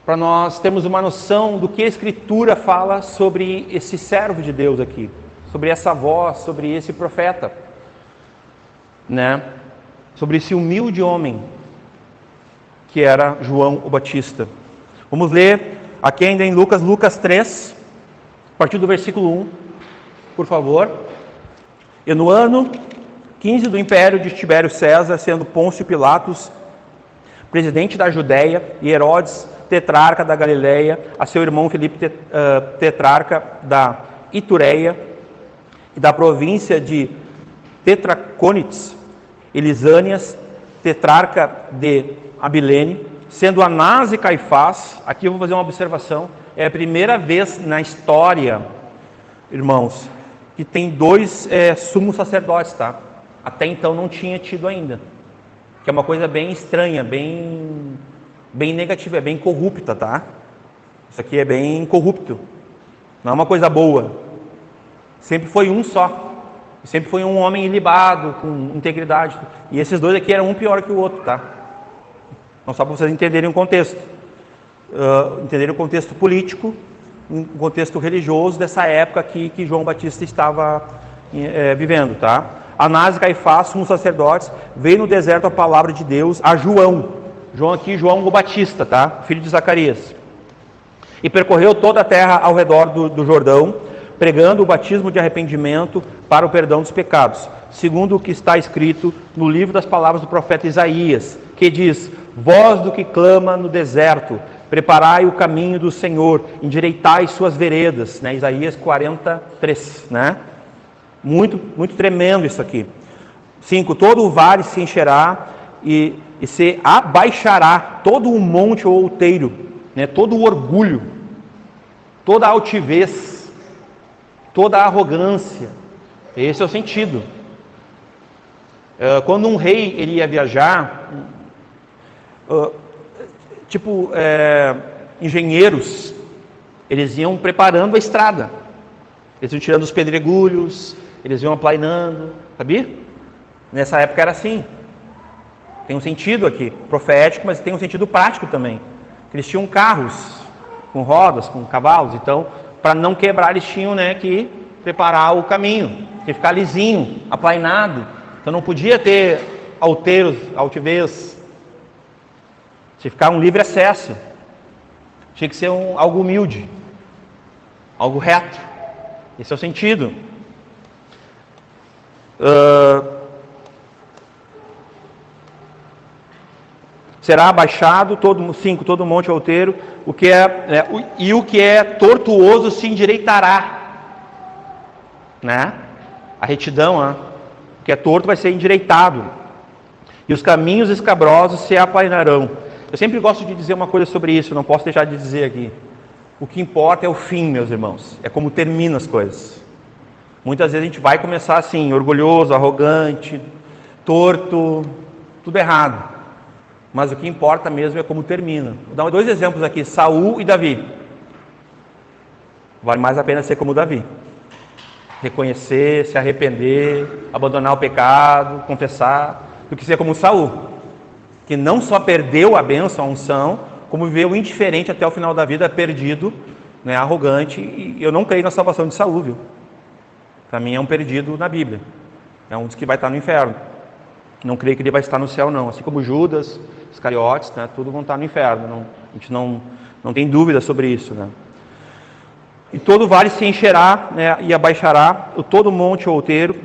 para nós termos uma noção do que a Escritura fala sobre esse servo de Deus aqui, sobre essa voz, sobre esse profeta, né? Sobre esse humilde homem que era João o Batista. Vamos ler aqui ainda em Lucas 3, a partir do versículo 1, por favor. E no ano 15 do império de Tibério César, sendo Pôncio Pilatos presidente da Judéia, e Herodes, tetrarca da Galileia, a seu irmão Filipe, tetrarca da Itureia e da província de Tetracônites, Elisânias, tetrarca de Abilene, sendo Anás e Caifás. Aqui eu vou fazer uma observação, é a primeira vez na história, irmãos, que tem dois sumos sacerdotes, tá? Até então não tinha tido ainda. Que é uma coisa bem estranha, bem negativa, é bem corrupta, tá? Isso aqui é bem corrupto, não é uma coisa boa. Sempre foi um só, sempre foi um homem ilibado, com integridade, e esses dois aqui eram um pior que o outro, tá? Não só para vocês entenderem o contexto, entenderem o contexto político, o contexto religioso dessa época aqui que João Batista estava vivendo, tá? Anás e Caifás, sumos sacerdotes, veio no deserto a palavra de Deus a João aqui, João o Batista, tá? Filho de Zacarias. E percorreu toda a terra ao redor do Jordão, pregando o batismo de arrependimento para o perdão dos pecados, segundo o que está escrito no livro das palavras do profeta Isaías, que diz: voz do que clama no deserto, preparai o caminho do Senhor, endireitai suas veredas, né? Isaías 43, né? Muito, muito tremendo isso aqui. 5. Todo o vale se encherá e se abaixará todo o monte ou outeiro, né? Todo o orgulho, toda a altivez, toda a arrogância. Esse é o sentido. Quando um rei ele ia viajar, engenheiros, eles iam preparando a estrada, eles iam tirando os pedregulhos, eles iam aplainando, sabia? Nessa época era assim. Tem um sentido aqui profético, mas tem um sentido prático também. Eles tinham carros com rodas, com cavalos, então para não quebrar eles tinham, né, que preparar o caminho, tinha que ficar lisinho, aplainado. Então não podia ter alteiros, altivez, tinha que ficar um livre acesso, tinha que ser algo humilde, algo reto. Esse é o sentido. Será abaixado todo monte outeiro, o que é tortuoso se endireitará, né? A retidão, né? O que é torto vai ser endireitado, e os caminhos escabrosos se aplainarão. Eu sempre gosto de dizer uma coisa sobre isso, não posso deixar de dizer aqui. O que importa é o fim, meus irmãos, é como termina as coisas. Muitas vezes a gente vai começar assim, orgulhoso, arrogante, torto, tudo errado. Mas o que importa mesmo é como termina. Vou dar 2 exemplos aqui, Saul e Davi. Vale mais a pena ser como Davi. Reconhecer, se arrepender, abandonar o pecado, confessar, do que ser como Saul, que não só perdeu a bênção, a unção, como viveu indiferente até o final da vida, perdido, né, arrogante, e eu não creio na salvação de Saul, viu? Para mim é um perdido na Bíblia, é um dos que vai estar no inferno. Não creio que ele vai estar no céu, não. Assim como Judas, Iscariotes, né, tudo vão estar no inferno. Não, a gente não tem dúvida sobre isso, né? E todo vale se encherá, né, e abaixará, todo monte outeiro,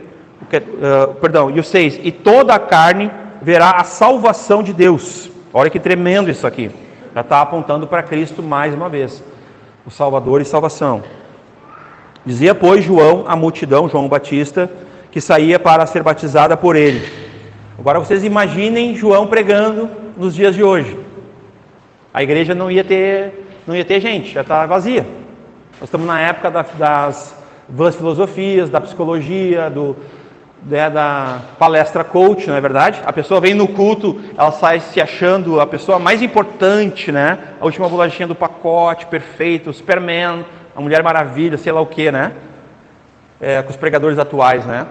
e o 6, e toda a carne verá a salvação de Deus. Olha que tremendo isso aqui. Já está apontando para Cristo mais uma vez, o Salvador e salvação. Dizia, pois, João, a multidão, João Batista, que saía para ser batizada por ele. Agora vocês imaginem João pregando nos dias de hoje. A igreja não ia ter gente, já está vazia. Nós estamos na época das vãs filosofias, da psicologia, da palestra coach, não é verdade? A pessoa vem no culto, ela sai se achando a pessoa mais importante, né? A última bolachinha do pacote, perfeito, o Superman, a Mulher Maravilha, sei lá o que, né? Com os pregadores atuais, né?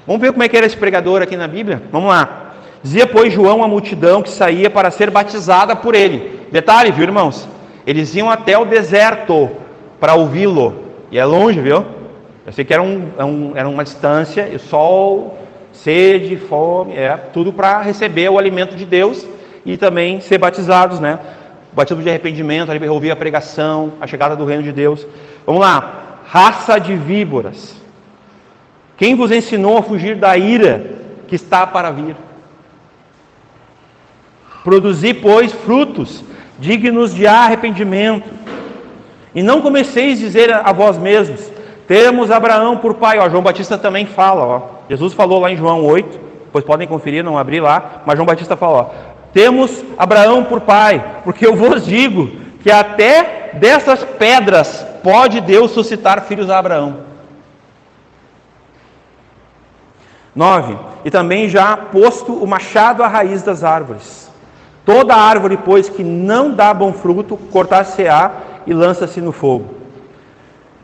Vamos ver como é que era esse pregador aqui na Bíblia? Vamos lá. Dizia, pois, João à multidão que saía para ser batizada por ele. Detalhe, viu, irmãos? Eles iam até o deserto para ouvi-lo. E é longe, viu? Eu sei que era uma distância, e sol, sede, fome, tudo para receber o alimento de Deus e também ser batizados, né? Batismo de arrependimento, ouvir a pregação, a chegada do reino de Deus. Vamos lá. Raça de víboras. Quem vos ensinou a fugir da ira que está para vir? Produzi, pois, frutos dignos de arrependimento. E não comeceis a dizer a vós mesmos, temos Abraão por pai. João Batista também fala. Jesus falou lá em João 8, pois podem conferir, não abri lá, mas João Batista fala, temos Abraão por pai, porque eu vos digo que até dessas pedras pode Deus suscitar filhos a Abraão. 9. E também já posto o machado à raiz das árvores. Toda árvore, pois, que não dá bom fruto, cortar-se-á e lança-se no fogo.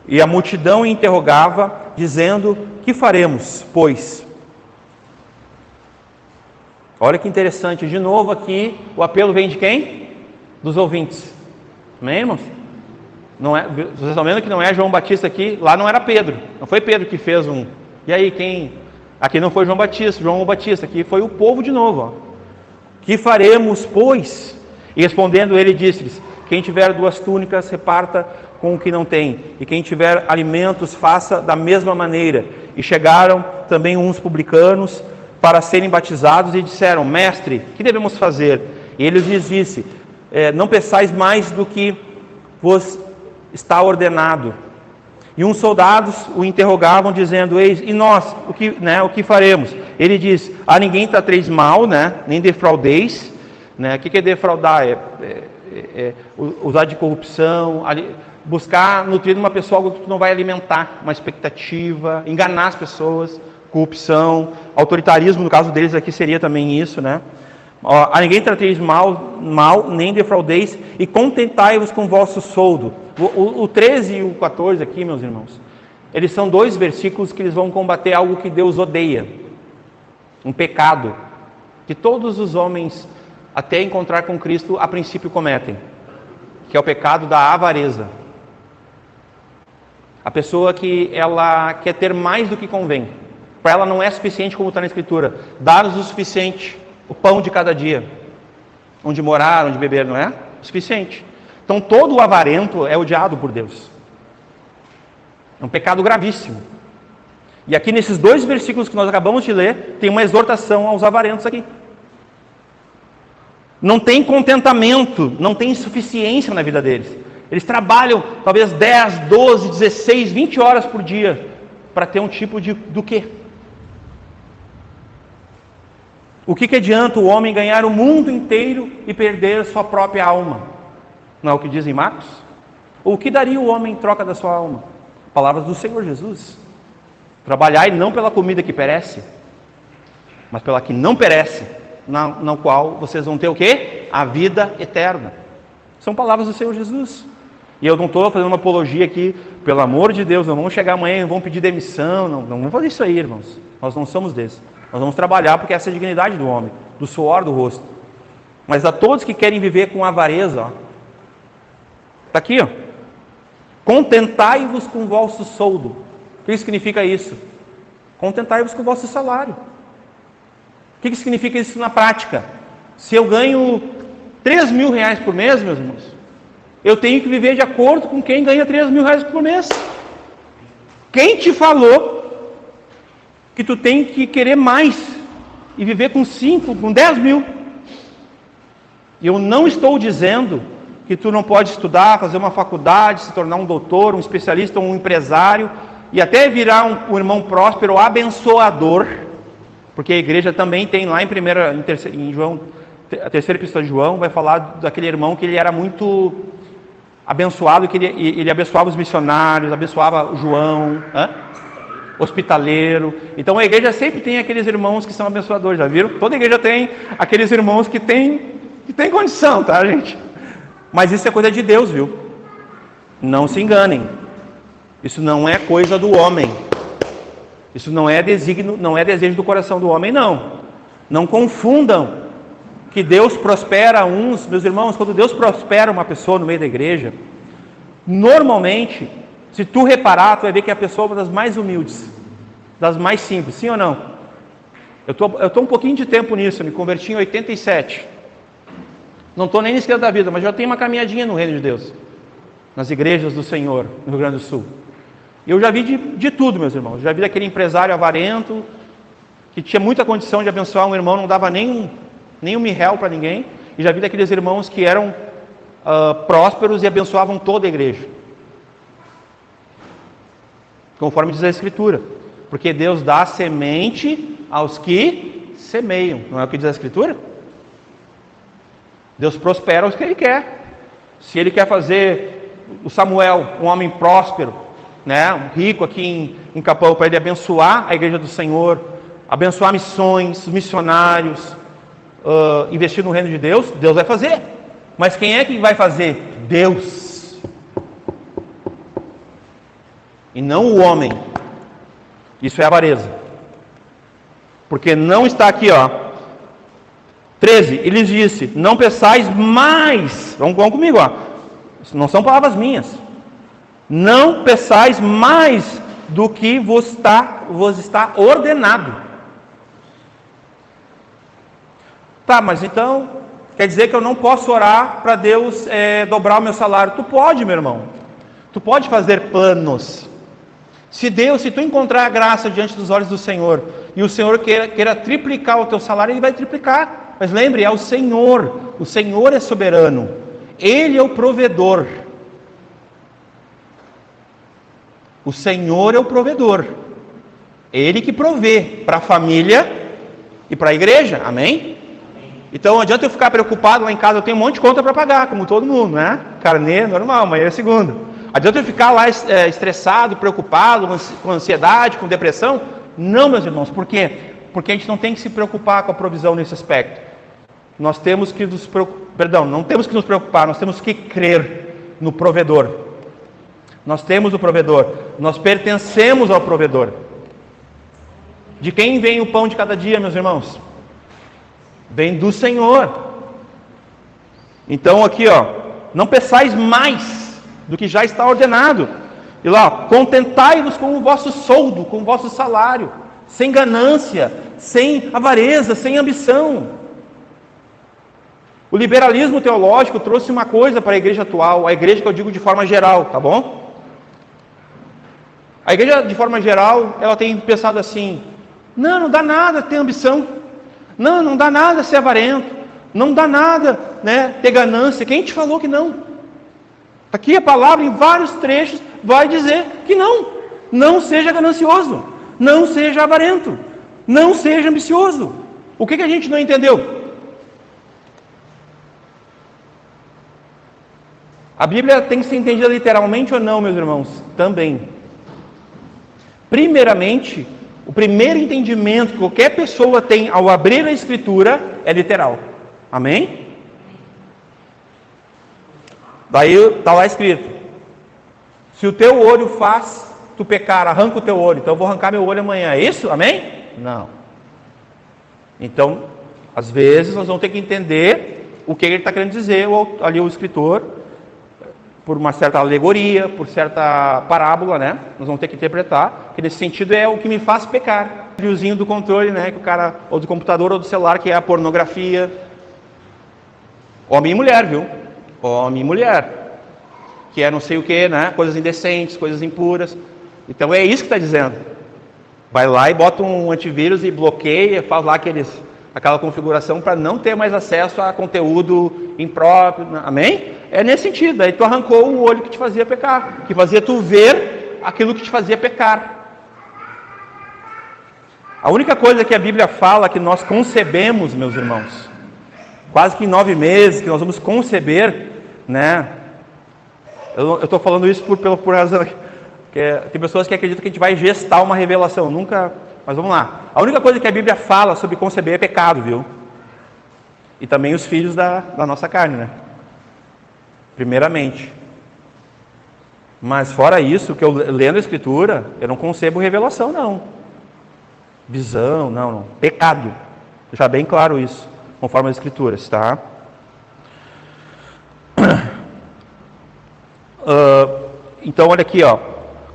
E a multidão interrogava, dizendo, que faremos, pois? Olha que interessante, de novo aqui, o apelo vem de quem? Dos ouvintes. Amém, irmãos? Não é, vocês estão vendo que não é João Batista aqui, lá não era Pedro, não foi Pedro que fez um. E aí, quem? Aqui não foi João Batista, aqui foi o povo de novo. Que faremos, pois? E respondendo ele, disse-lhes, quem tiver 2 túnicas, reparta com o que não tem, e quem tiver alimentos, faça da mesma maneira. E chegaram também uns publicanos para serem batizados e disseram, mestre, que devemos fazer? E ele lhes disse, não peçais mais do que vos está ordenado. E uns soldados o interrogavam, dizendo, eis, e nós, o que faremos? Ele diz, a ninguém trateis mal, nem defraudeis. O que é defraudar? Usar de corrupção, buscar nutrir uma pessoa algo que tu não vai alimentar, uma expectativa, enganar as pessoas, corrupção, autoritarismo, no caso deles aqui seria também isso, a ninguém trateis mal, nem defraudeis, e contentai-vos com o vosso soldo. O 13 e o 14 aqui, meus irmãos, eles são 2 versículos que eles vão combater algo que Deus odeia, um pecado, que todos os homens, até encontrar com Cristo, a princípio cometem, que é o pecado da avareza. A pessoa que ela quer ter mais do que convém, para ela não é suficiente, como está na Escritura, dar-nos o suficiente, o pão de cada dia, onde morar, onde beber, não é o suficiente. Então todo o avarento é odiado por Deus, é um pecado gravíssimo. E aqui nesses 2 versículos que nós acabamos de ler, tem uma exortação aos avarentos aqui. Não tem contentamento, não tem suficiência na vida deles. Eles trabalham talvez 10, 12, 16, 20 horas por dia para ter um tipo de do quê? O que adianta o homem ganhar o mundo inteiro e perder a sua própria alma? Não é o que diz em Marcos? Ou o que daria o homem em troca da sua alma? Palavras do Senhor Jesus. Trabalhai não pela comida que perece, mas pela que não perece, na qual vocês vão ter o quê? A vida eterna. São palavras do Senhor Jesus. E eu não estou fazendo uma apologia aqui, pelo amor de Deus, não vamos chegar amanhã e vamos pedir demissão, não vamos fazer isso aí, irmãos. Nós não somos desses. Nós vamos trabalhar porque essa é a dignidade do homem, do suor do rosto. Mas a todos que querem viver com avareza, está aqui, contentai-vos com o vosso soldo. O que significa isso? Contentai-vos com o vosso salário. O que significa isso na prática? Se eu ganho 3 mil reais por mês, meus irmãos, eu tenho que viver de acordo com quem ganha 3 mil reais por mês. Quem te falou que tu tem que querer mais e viver com 5, com 10 mil? Eu não estou dizendo que tu não pode estudar, fazer uma faculdade, se tornar um doutor, um especialista, um empresário, e até virar um irmão próspero, abençoador, porque a igreja também tem lá em João, a terceira epístola de João, vai falar daquele irmão que ele era muito abençoado, que ele abençoava os missionários, abençoava o João, hospitaleiro. Então a igreja sempre tem aqueles irmãos que são abençoadores, já viram? Toda igreja tem aqueles irmãos que tem condição, tá, gente? Mas isso é coisa de Deus, viu? Não se enganem. Isso não é coisa do homem. Isso não é desejo do coração do homem, não. Não confundam que Deus prospera uns. Meus irmãos, quando Deus prospera uma pessoa no meio da igreja, normalmente, se tu reparar, tu vai ver que a pessoa é uma das mais humildes, das mais simples, sim ou não? Eu tô um pouquinho de tempo nisso, eu me converti em 87. Não estou nem na esquerda da vida, mas já tenho uma caminhadinha no reino de Deus, nas igrejas do Senhor, no Rio Grande do Sul. E eu já vi de tudo, meus irmãos. Já vi daquele empresário avarento, que tinha muita condição de abençoar um irmão, não dava nem um mirréu para ninguém. E já vi daqueles irmãos que eram prósperos e abençoavam toda a igreja, conforme diz a Escritura. Porque Deus dá semente aos que semeiam. Não é o que diz a Escritura? Deus prospera os que Ele quer. Se Ele quer fazer o Samuel um homem próspero, né, um rico aqui em Capão, para ele abençoar a igreja do Senhor, abençoar missões, missionários, investir no reino de Deus, Deus vai fazer. Mas quem é que vai fazer? Deus. E não o homem. Isso é avareza. Porque não está aqui, 13, ele disse, não peçais mais. Vamos comigo, não são palavras minhas. Não peçais mais do que vos está ordenado. Tá, mas então, quer dizer que eu não posso orar para Deus dobrar o meu salário? Tu pode, meu irmão. Tu pode fazer planos. Se tu encontrar a graça diante dos olhos do Senhor, e o Senhor queira triplicar o teu salário, Ele vai triplicar. Mas lembre, é o Senhor é soberano, Ele é o provedor. O Senhor é o provedor, Ele que provê para a família e para a igreja, amém? Então não adianta eu ficar preocupado lá em casa, eu tenho um monte de conta para pagar, como todo mundo, né? Carnê, normal, amanhã é segunda. Adianta eu ficar lá estressado, preocupado, com ansiedade, com depressão? Não, meus irmãos, por quê? Porque a gente não tem que se preocupar com a provisão nesse aspecto. Nós temos que não temos que nos preocupar, nós temos que crer no provedor. Nós temos o provedor, nós pertencemos ao provedor. De quem vem o pão de cada dia, meus irmãos? Vem do Senhor. Então aqui, não peçais mais do que já está ordenado. E lá, contentai-vos com o vosso soldo, com o vosso salário, sem ganância, sem avareza, sem ambição. O liberalismo teológico trouxe uma coisa para a igreja atual, a igreja que eu digo de forma geral, tá bom? A igreja de forma geral, ela tem pensado assim, não dá nada ter ambição, não dá nada ser avarento, não dá nada, ter ganância. Quem te falou que não? Aqui a palavra em vários trechos vai dizer que não seja ganancioso, não seja avarento, não seja ambicioso. O que a gente não entendeu? A Bíblia tem que ser entendida literalmente ou não, meus irmãos? Também. Primeiramente, o primeiro entendimento que qualquer pessoa tem ao abrir a Escritura é literal. Amém? Daí está lá escrito, se o teu olho faz tu pecar, arranca o teu olho. Então eu vou arrancar meu olho amanhã, é isso? Amém? Não. Então, às vezes nós vamos ter que entender o que ele está querendo dizer, ali o escritor, por uma certa alegoria, por certa parábola, nós vamos ter que interpretar, que nesse sentido é o que me faz pecar. O fiozinho do controle, que o cara, ou do computador ou do celular, que é a pornografia. Homem e mulher, viu? Homem e mulher, que é não sei o que, coisas indecentes, coisas impuras. Então é isso que está dizendo. Vai lá e bota um antivírus e bloqueia, faz lá aquela configuração para não ter mais acesso a conteúdo impróprio, amém? É nesse sentido. Aí tu arrancou o olho que te fazia pecar, que fazia tu ver aquilo que te fazia pecar. A única coisa que a Bíblia fala que nós concebemos, meus irmãos, quase que em 9 meses que nós vamos conceber, eu estou falando isso por razão que tem pessoas que acreditam que a gente vai gestar uma revelação, nunca, mas vamos lá. A única coisa que a Bíblia fala sobre conceber é pecado, viu? E também os filhos da nossa carne, primeiramente. Mas fora isso, que eu lendo a Escritura, eu não concebo revelação, não. Visão, não. Pecado. Deixar bem claro isso, conforme as Escrituras, tá? Então, olha aqui, ó.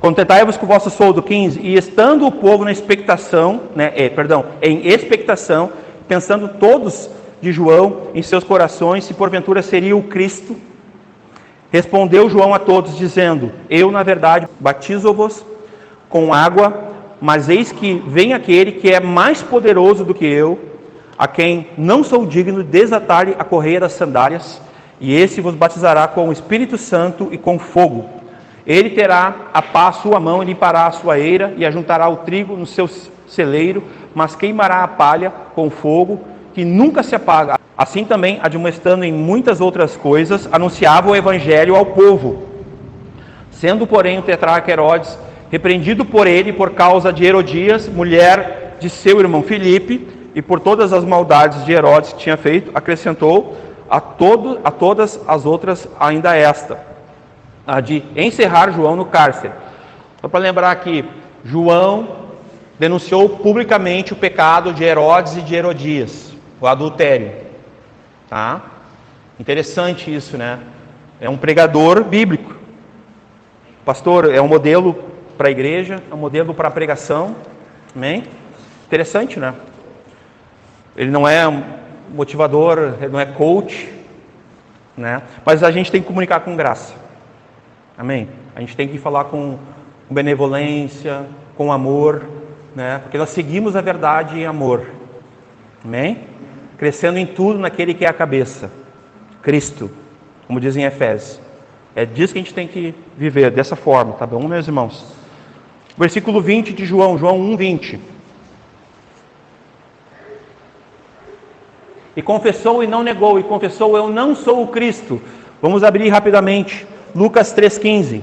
Contentai-vos com o vosso soldo, 15. E estando o povo na expectação, em expectação, pensando todos de João em seus corações, se porventura seria o Cristo, respondeu João a todos, dizendo: eu, na verdade, batizo-vos com água, mas eis que vem aquele que é mais poderoso do que eu, a quem não sou digno de desatar a correia das sandálias, e esse vos batizará com o Espírito Santo e com fogo. Ele terá a pá a sua mão e limpará a sua eira, e ajuntará o trigo no seu celeiro, mas queimará a palha com fogo, que nunca se apaga. Assim também, admoestando em muitas outras coisas, anunciava o evangelho ao povo. Sendo, porém, o tetrarca Herodes repreendido por ele por causa de Herodias, mulher de seu irmão Filipe, e por todas as maldades de Herodes que tinha feito, acrescentou a todas as outras ainda esta, a de encerrar João no cárcere. Só para lembrar que João denunciou publicamente o pecado de Herodes e de Herodias, o adultério. Tá? Interessante isso, né? É um pregador bíblico. Pastor, é um modelo para a igreja, é um modelo para a pregação. Amém? Interessante, né? Ele não é motivador, ele não é coach, né? Mas a gente tem que comunicar com graça. Amém? A gente tem que falar com benevolência, com amor, né? Porque nós seguimos a verdade em amor. Amém? Crescendo em tudo naquele que é a cabeça, Cristo, como dizem em Efésios. É disso que a gente tem que viver, dessa forma, tá bom, meus irmãos? Versículo 20 de João 1:20. E confessou e não negou, e confessou: eu não sou o Cristo. Vamos abrir rapidamente, Lucas 3:15.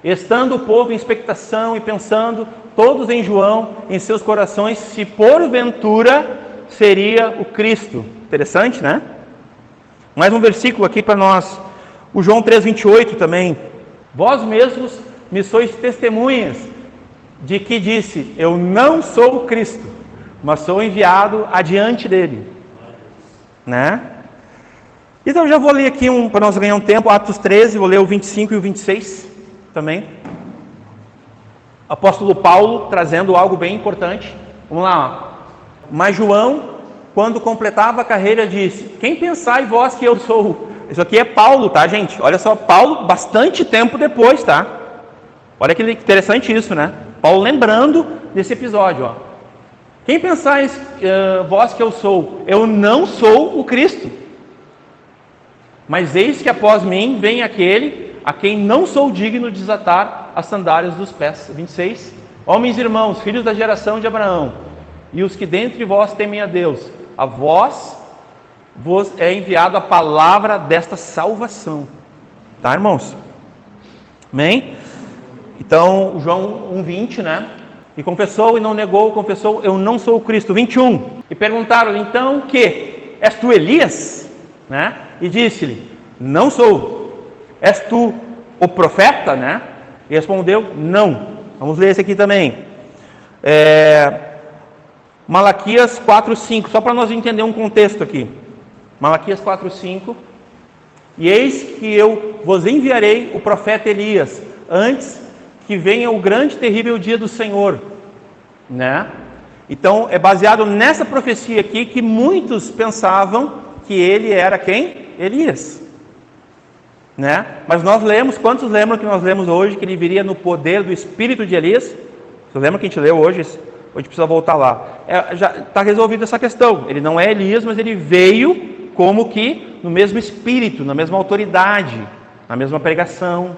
Estando o povo em expectação e pensando, todos em João, em seus corações, se porventura seria o Cristo. Interessante, né? Mais um versículo aqui para nós. O João 3:28 também. Vós mesmos me sois testemunhas de que disse: eu não sou o Cristo, mas sou enviado adiante dele. Né? Então já vou ler aqui para nós ganhar um tempo, Atos 13, vou ler o 25 e o 26 também. Apóstolo Paulo trazendo algo bem importante. Vamos lá. Mas João, quando completava a carreira, disse: quem pensai vós que eu sou? Isso aqui é Paulo, tá, gente? Olha só, Paulo bastante tempo depois, tá? Olha que interessante isso, né? Paulo lembrando desse episódio, ó. Quem pensais vós que eu sou? Eu não sou o Cristo. Mas eis que após mim vem aquele a quem não sou digno de desatar as sandálias dos pés. 26. Homens e irmãos, filhos da geração de Abraão, e os que dentre vós temem a Deus, a vós vos é enviado a palavra desta salvação. Tá, irmãos? Amém? Então, João 1:20, né? E confessou e não negou, confessou: eu não sou o Cristo. 21. E perguntaram-lhe: então, que? És tu Elias? Né? E disse-lhe: não sou. És tu o profeta? Né? E respondeu: não. Vamos ler esse aqui também. Malaquias 4:5, só para nós entender um contexto aqui. Malaquias 4:5. E eis que eu vos enviarei o profeta Elias, antes que venha o grande e terrível dia do Senhor, né? Então é baseado nessa profecia aqui que muitos pensavam que ele era quem? Elias, né? Mas nós lemos, quantos lembram que nós lemos hoje que ele viria no poder do espírito de Elias? Você lembra que a gente leu hoje? Hoje precisa voltar lá. Já está resolvida essa questão. Ele não é Elias, mas ele veio como que no mesmo espírito, na mesma autoridade, na mesma pregação,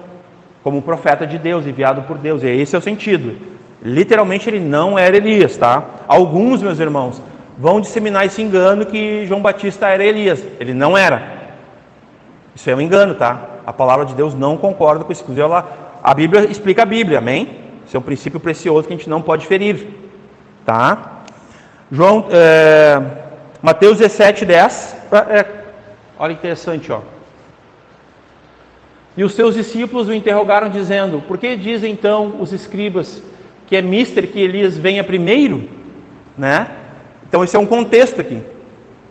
como um profeta de Deus, enviado por Deus. E esse é o sentido. Literalmente ele não era Elias, tá? Alguns, meus irmãos, vão disseminar esse engano que João Batista era Elias. Ele não era. Isso é um engano, tá? A palavra de Deus não concorda com isso. A Bíblia explica a Bíblia, amém? Isso é um princípio precioso que a gente não pode ferir, tá? Mateus 17:10. Olha que interessante, ó. E os seus discípulos o interrogaram, dizendo: por que dizem então os escribas que é mister que Elias venha primeiro, né? Então esse é um contexto aqui,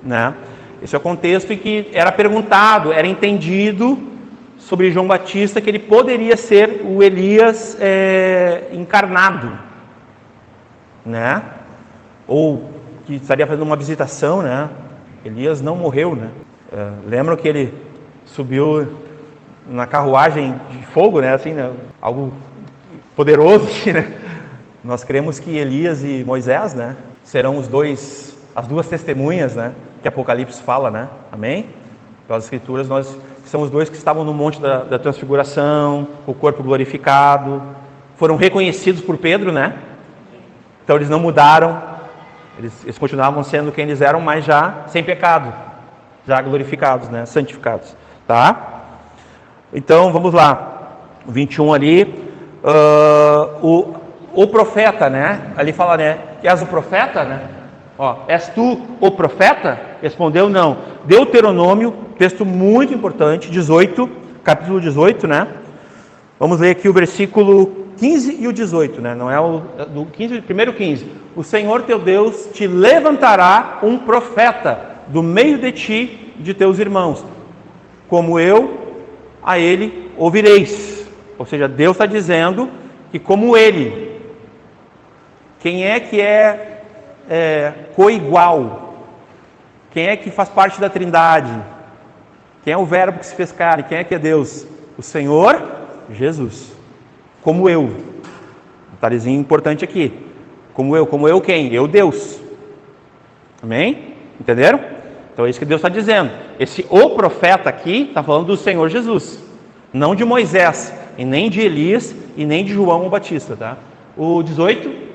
né? Esse é o contexto em que era perguntado, era entendido sobre João Batista que ele poderia ser o Elias encarnado, né? Ou que estaria fazendo uma visitação, né? Elias não morreu, né? Lembram que ele subiu na carruagem de fogo, né? Assim, né? Algo poderoso, né? Nós cremos que Elias e Moisés, né? Serão as duas testemunhas, né? Que Apocalipse fala, né? Amém? Pelas Escrituras, nós são os dois que estavam no monte da transfiguração, o corpo glorificado, foram reconhecidos por Pedro, né? Então eles não mudaram, eles continuavam sendo quem eles eram, mas já sem pecado, já glorificados, né? Santificados, tá? Então vamos lá, 21 ali, o profeta, né? Ali fala, né? És o profeta, né? Ó, és tu o profeta? Respondeu, não. Deuteronômio, texto muito importante, 18, capítulo 18, né? Vamos ler aqui o versículo 15 e o 18, né? Não é o do 15, primeiro 15. O Senhor teu Deus te levantará um profeta do meio de ti e de teus irmãos, como eu, a ele ouvireis. Ou seja, Deus está dizendo que como ele, quem é que é coigual? Quem é que faz parte da Trindade? Quem é o verbo que se fez carne? Quem é que é Deus? O Senhor Jesus. Como eu. Um detalhezinho importante aqui. Como eu quem? Eu, Deus. Amém? Entenderam? Então é isso que Deus está dizendo. Esse o profeta aqui está falando do Senhor Jesus. Não de Moisés, e nem de Elias, e nem de João o Batista, tá? O 18.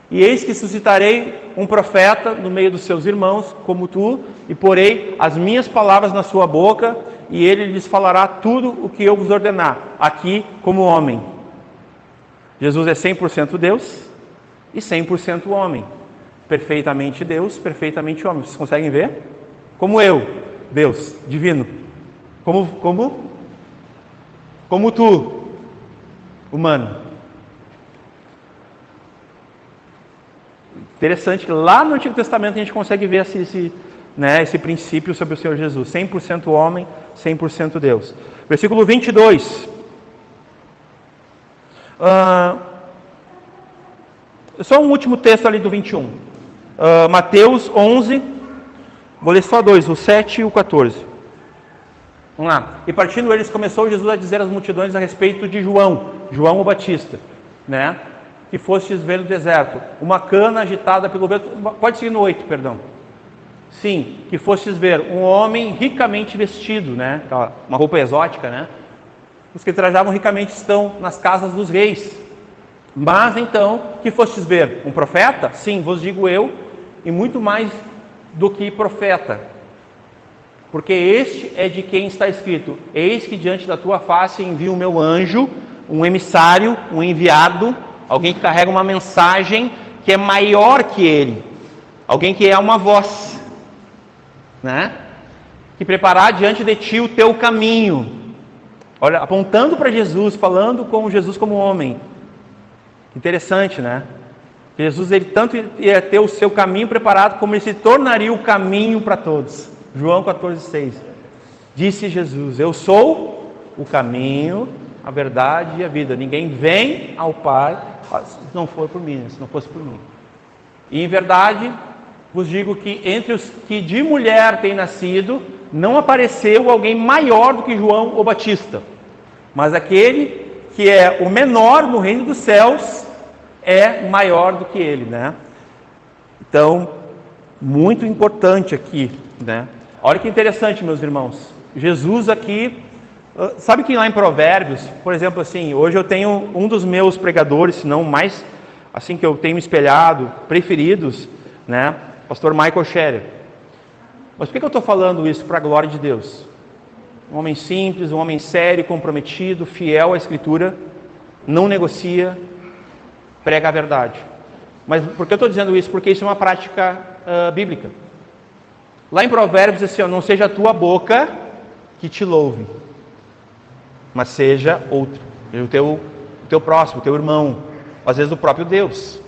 E eis que suscitarei um profeta no meio dos seus irmãos, como tu, e porei as minhas palavras na sua boca, e ele lhes falará tudo o que eu vos ordenar, aqui como homem. Jesus é 100% Deus e 100% homem. Perfeitamente Deus, perfeitamente homem. Vocês conseguem ver? Como eu, Deus, divino. Como tu, humano. Interessante que lá no Antigo Testamento a gente consegue ver esse princípio sobre o Senhor Jesus. 100% homem, 100% Deus. Versículo 22. Só um último texto ali do 21. Mateus 11. Vou ler só dois, o 7 e o 14. Vamos lá. E partindo eles, começou Jesus a dizer às multidões a respeito de João o Batista, né? Que fostes ver no deserto, uma cana agitada pelo vento. Pode seguir no 8, perdão. Sim, que fostes ver um homem ricamente vestido, né? Uma roupa exótica, né? Os que trajavam ricamente estão nas casas dos reis. Mas então, que fostes ver um profeta? Sim, vos digo eu, e muito mais do que profeta. Porque este é de quem está escrito: eis que diante da tua face envio o meu anjo, um emissário, um enviado, alguém que carrega uma mensagem que é maior que ele, alguém que é uma voz, né? Que preparar diante de ti o teu caminho. Olha, apontando para Jesus, falando com Jesus como homem. Interessante, né? Jesus, ele tanto ia ter o seu caminho preparado, como ele se tornaria o caminho para todos. João 14,6. Disse Jesus: eu sou o caminho, a verdade e a vida. Ninguém vem ao Pai se não for por mim, se não fosse por mim. E em verdade vos digo que entre os que de mulher têm nascido, não apareceu alguém maior do que João o Batista. Mas aquele que é o menor no reino dos céus é maior do que ele, né? Então, muito importante aqui, né? Olha que interessante, meus irmãos. Jesus aqui, sabe que lá em Provérbios, por exemplo, assim, hoje eu tenho um dos meus pregadores, se não mais, assim, que eu tenho espelhado, preferidos, né? Pastor Michael Scherer. Mas por que eu estou falando isso para a glória de Deus? Um homem simples, um homem sério, comprometido, fiel à Escritura, não negocia, prega a verdade. Mas por que eu estou dizendo isso? Porque isso é uma prática bíblica. Lá em Provérbios diz assim: não seja a tua boca que te louve, mas seja outro, o teu próximo, o teu irmão, Às vezes o próprio Deus.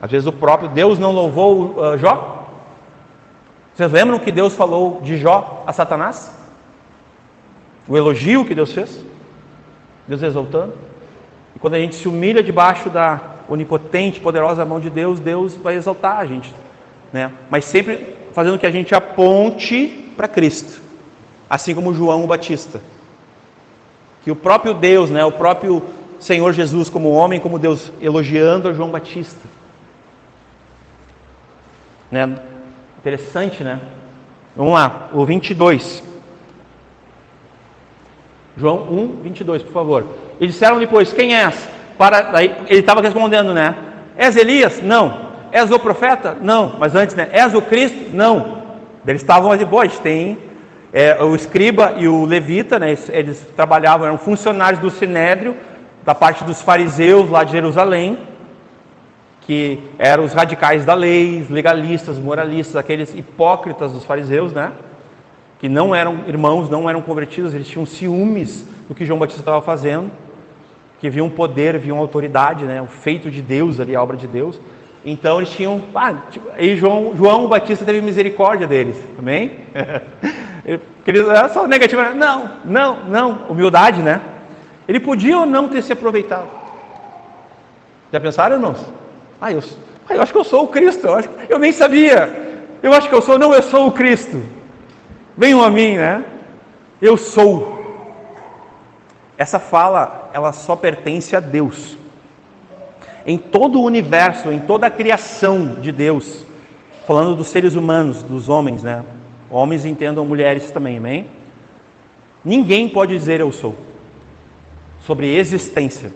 Às vezes o próprio Deus não louvou Jó. Vocês lembram que Deus falou de Jó a Satanás? O elogio que Deus fez? Deus exaltando. E quando a gente se humilha debaixo da onipotente, poderosa mão de Deus, Deus vai exaltar a gente, né? Mas sempre fazendo que a gente aponte para Cristo, assim como João Batista, que o próprio Deus, né, o próprio Senhor Jesus como homem, como Deus, elogiando a João Batista, né? Interessante, né? Vamos lá, o 22. João 1, 22, por favor. E disseram depois: quem és? Daí ele estava respondendo, né? És Elias? Não. És o profeta? Não. Mas antes, né? És o Cristo? Não. Eles estavam ali, a gente tem o escriba e o levita, né? Eles trabalhavam, eram funcionários do Sinédrio, da parte dos fariseus lá de Jerusalém, que eram os radicais da lei, legalistas, moralistas, aqueles hipócritas dos fariseus, né? Que não eram irmãos, não eram convertidos, eles tinham ciúmes do que João Batista estava fazendo, que viam poder, viam autoridade, né? O feito de Deus ali, a obra de Deus. Então eles tinham, e João Batista teve misericórdia deles, amém? Eles eram só negativo, não, humildade, né? Ele podia ou não ter se aproveitado. Já pensaram, irmãos? Eu acho que eu sou o Cristo, eu nem sabia, eu acho que eu sou o Cristo. Venham a mim, né? Eu sou. Essa fala, ela só pertence a Deus. Em todo o universo, em toda a criação de Deus, falando dos seres humanos, dos homens, né? Homens entendam mulheres também, amém? Ninguém pode dizer eu sou. Sobre existência.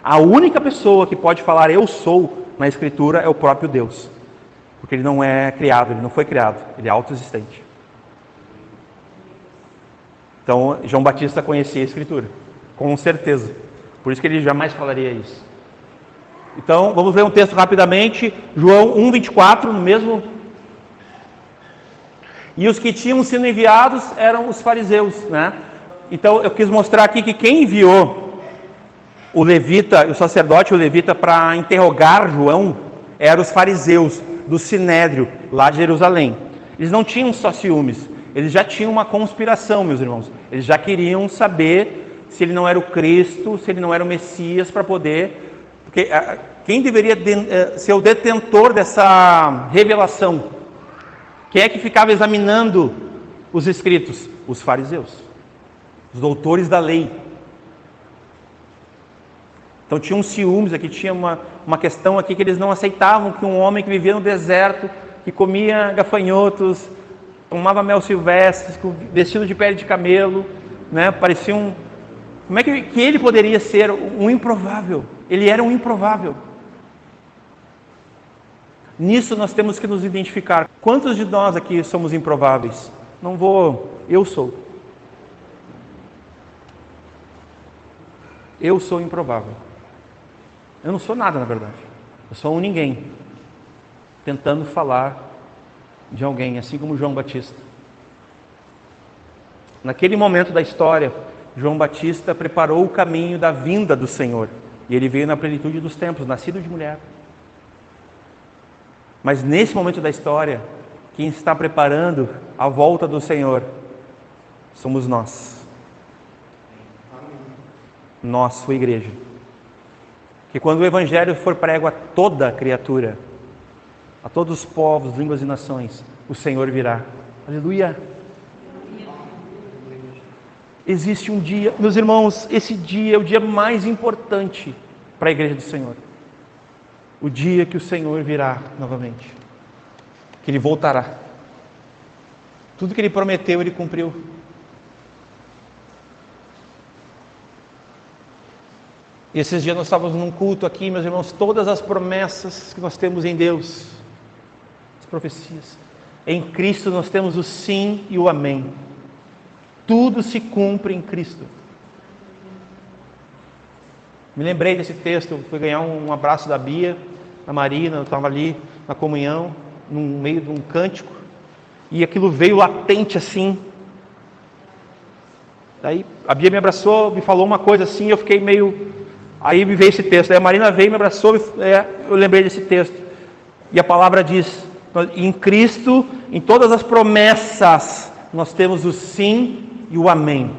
A única pessoa que pode falar eu sou na Escritura é o próprio Deus. Porque ele não é criado, ele não foi criado, ele é autoexistente. Então, João Batista conhecia a Escritura, com certeza. Por isso que ele jamais falaria isso. Então, vamos ler um texto rapidamente. João 1, 24, no mesmo. E os que tinham sido enviados eram os fariseus, né? Então, eu quis mostrar aqui que quem enviou o levita, o sacerdote e o levita para interrogar João, eram os fariseus do Sinédrio, lá de Jerusalém. Eles não tinham só ciúmes. Eles já tinham uma conspiração, meus irmãos. Eles já queriam saber se ele não era o Cristo, se ele não era o Messias, para poder... Porque quem deveria ser o detentor dessa revelação? Quem é que ficava examinando os escritos? Os fariseus, os doutores da lei. Então tinha um ciúmes aqui, tinha uma questão aqui que eles não aceitavam que um homem que vivia no deserto, que comia gafanhotos, tomava mel silvestre, vestido de pele de camelo, né? Parecia um... Como é que ele poderia ser um improvável? Ele era um improvável. Nisso nós temos que nos identificar. Quantos de nós aqui somos improváveis? Eu sou. Eu sou improvável. Eu não sou nada, na verdade. Eu sou um ninguém, tentando falar de alguém, assim como João Batista. Naquele momento da história, João Batista preparou o caminho da vinda do Senhor. E ele veio na plenitude dos tempos, nascido de mulher. Mas nesse momento da história, quem está preparando a volta do Senhor somos nós. Nós, sua igreja. Que quando o Evangelho for prego a toda criatura, a todos os povos, línguas e nações, o Senhor virá. Aleluia! Existe um dia, meus irmãos, esse dia é o dia mais importante para a igreja do Senhor. O dia que o Senhor virá novamente. Que Ele voltará. Tudo que Ele prometeu, Ele cumpriu. E esses dias nós estávamos num culto aqui, meus irmãos, todas as promessas que nós temos em Deus, as profecias. Em Cristo nós temos o sim e o amém. Tudo se cumpre em Cristo. Me lembrei desse texto, fui ganhar um abraço da Bia, da Marina, eu estava ali na comunhão, no meio de um cântico, e aquilo veio latente assim. Daí a Bia me abraçou, me falou uma coisa assim, eu fiquei meio Aí me veio esse texto, aí a Marina veio e me abraçou, eu lembrei desse texto. E a palavra diz, em Cristo, em todas as promessas, nós temos o sim e o amém.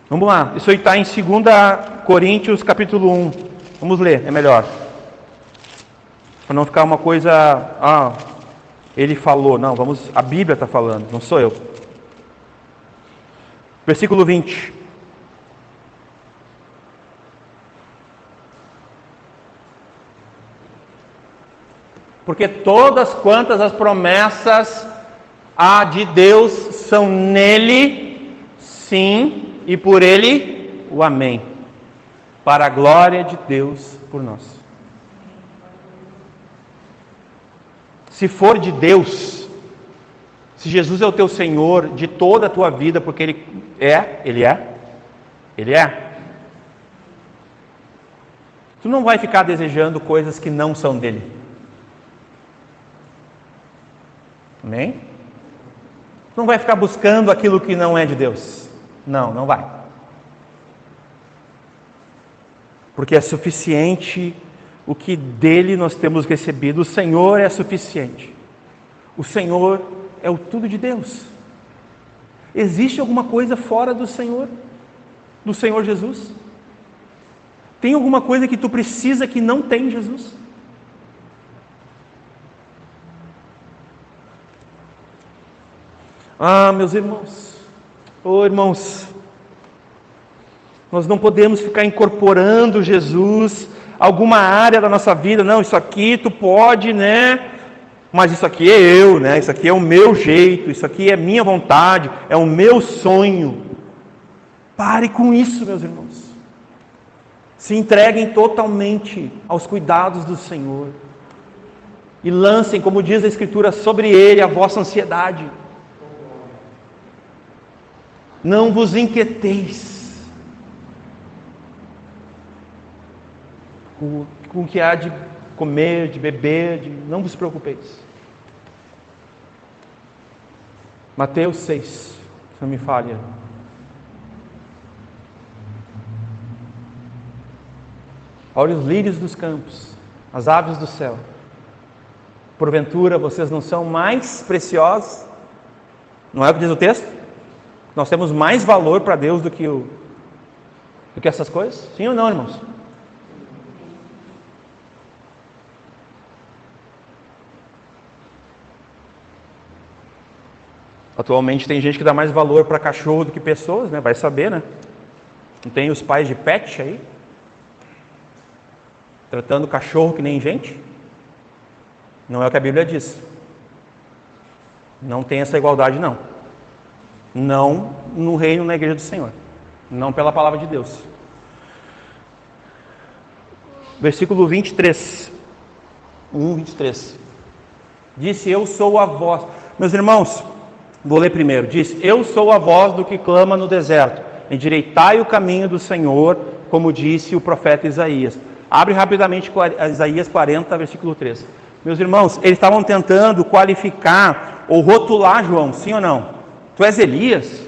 Vamos lá, isso aí está em 2 Coríntios capítulo 1. Vamos ler, é melhor. Para não ficar uma coisa, ele falou. Não, a Bíblia está falando, não sou eu. Versículo 20. Porque todas quantas as promessas de Deus são nele, sim, e por ele, o amém. Para a glória de Deus por nós. Se for de Deus, se Jesus é o teu Senhor de toda a tua vida, porque Ele é. Tu não vai ficar desejando coisas que não são dele. Amém? Tu não vai ficar buscando aquilo que não é de Deus. Não vai. Porque é suficiente o que dele nós temos recebido. O Senhor é suficiente. O Senhor é o tudo de Deus. Existe alguma coisa fora do Senhor Jesus? Tem alguma coisa que tu precisa que não tem em Jesus? Meus irmãos, irmãos, nós não podemos ficar incorporando Jesus a alguma área da nossa vida. Não, isso aqui tu pode, né? Mas isso aqui é eu, né? Isso aqui é o meu jeito, isso aqui é minha vontade, é o meu sonho. Pare com isso, meus irmãos. Se entreguem totalmente aos cuidados do Senhor. E lancem, como diz a Escritura, sobre Ele a vossa ansiedade. Não vos inquieteis com o que há de comer, de beber, não vos preocupeis. Mateus 6, se não me falha. Olha os lírios dos campos, as aves do céu. Porventura vocês não são mais preciosos? Não é o que diz o texto? Nós temos mais valor para Deus do que essas coisas? Sim ou não, irmãos? Atualmente tem gente que dá mais valor para cachorro do que pessoas, né? Vai saber, né? Não tem os pais de pet aí? Tratando cachorro que nem gente? Não é o que a Bíblia diz. Não tem essa igualdade, não. Não no reino, na igreja do Senhor. Não pela palavra de Deus. Versículo 23. 23. Disse, eu sou a voz. Meus irmãos, vou ler primeiro. Diz, eu sou a voz do que clama no deserto. Endireitai o caminho do Senhor, como disse o profeta Isaías. Abre rapidamente Isaías 40, versículo 3. Meus irmãos, eles estavam tentando qualificar ou rotular João, sim ou não? Tu és Elias?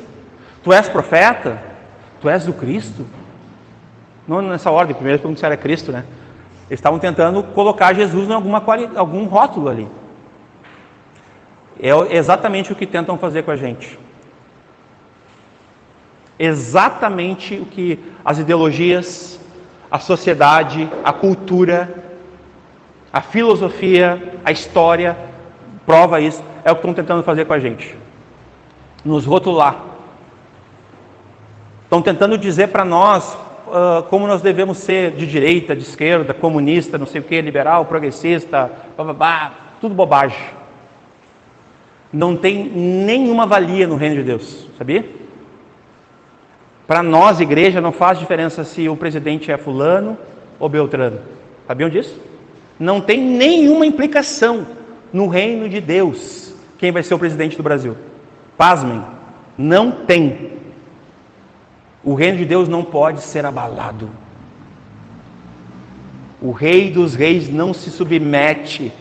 Tu és profeta? Tu és o Cristo? Não nessa ordem, primeiro pergunto se era Cristo, né? Eles estavam tentando colocar Jesus em algum rótulo ali. É exatamente o que tentam fazer com a gente. Exatamente o que as ideologias, a sociedade, a cultura, a filosofia, a história, prova isso, é o que estão tentando fazer com a gente. Nos rotular. Estão tentando dizer para nós como nós devemos ser de direita, de esquerda, comunista, não sei o que, liberal, progressista, tudo bobagem. Não tem nenhuma valia no reino de Deus, sabia? Para nós, igreja, não faz diferença se o presidente é fulano ou beltrano. Sabiam disso? Não tem nenhuma implicação no reino de Deus quem vai ser o presidente do Brasil. Pasmem, não tem. O reino de Deus não pode ser abalado. O rei dos reis não se submete.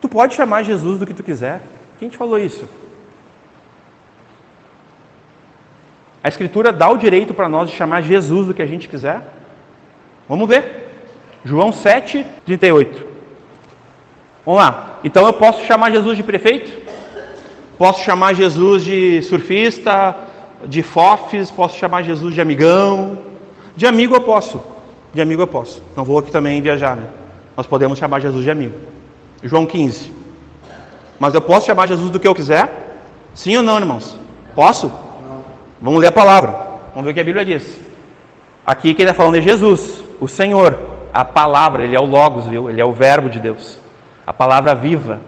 Tu pode chamar Jesus do que tu quiser. Quem te falou isso? A Escritura dá o direito para nós de chamar Jesus do que a gente quiser? Vamos ver. João 7:38. Vamos lá. Então eu posso chamar Jesus de prefeito? Posso chamar Jesus de surfista, de fofes, posso chamar Jesus de amigão. De amigo eu posso. De amigo eu posso. Não vou aqui também viajar, né? Nós podemos chamar Jesus de amigo. João 15. Mas eu posso chamar Jesus do que eu quiser? Sim ou não, irmãos? Posso? Vamos ler a palavra. Vamos ver o que a Bíblia diz. Aqui quem está falando é Jesus, o Senhor. A palavra, Ele é o Logos, viu? Ele é o verbo de Deus. A palavra viva.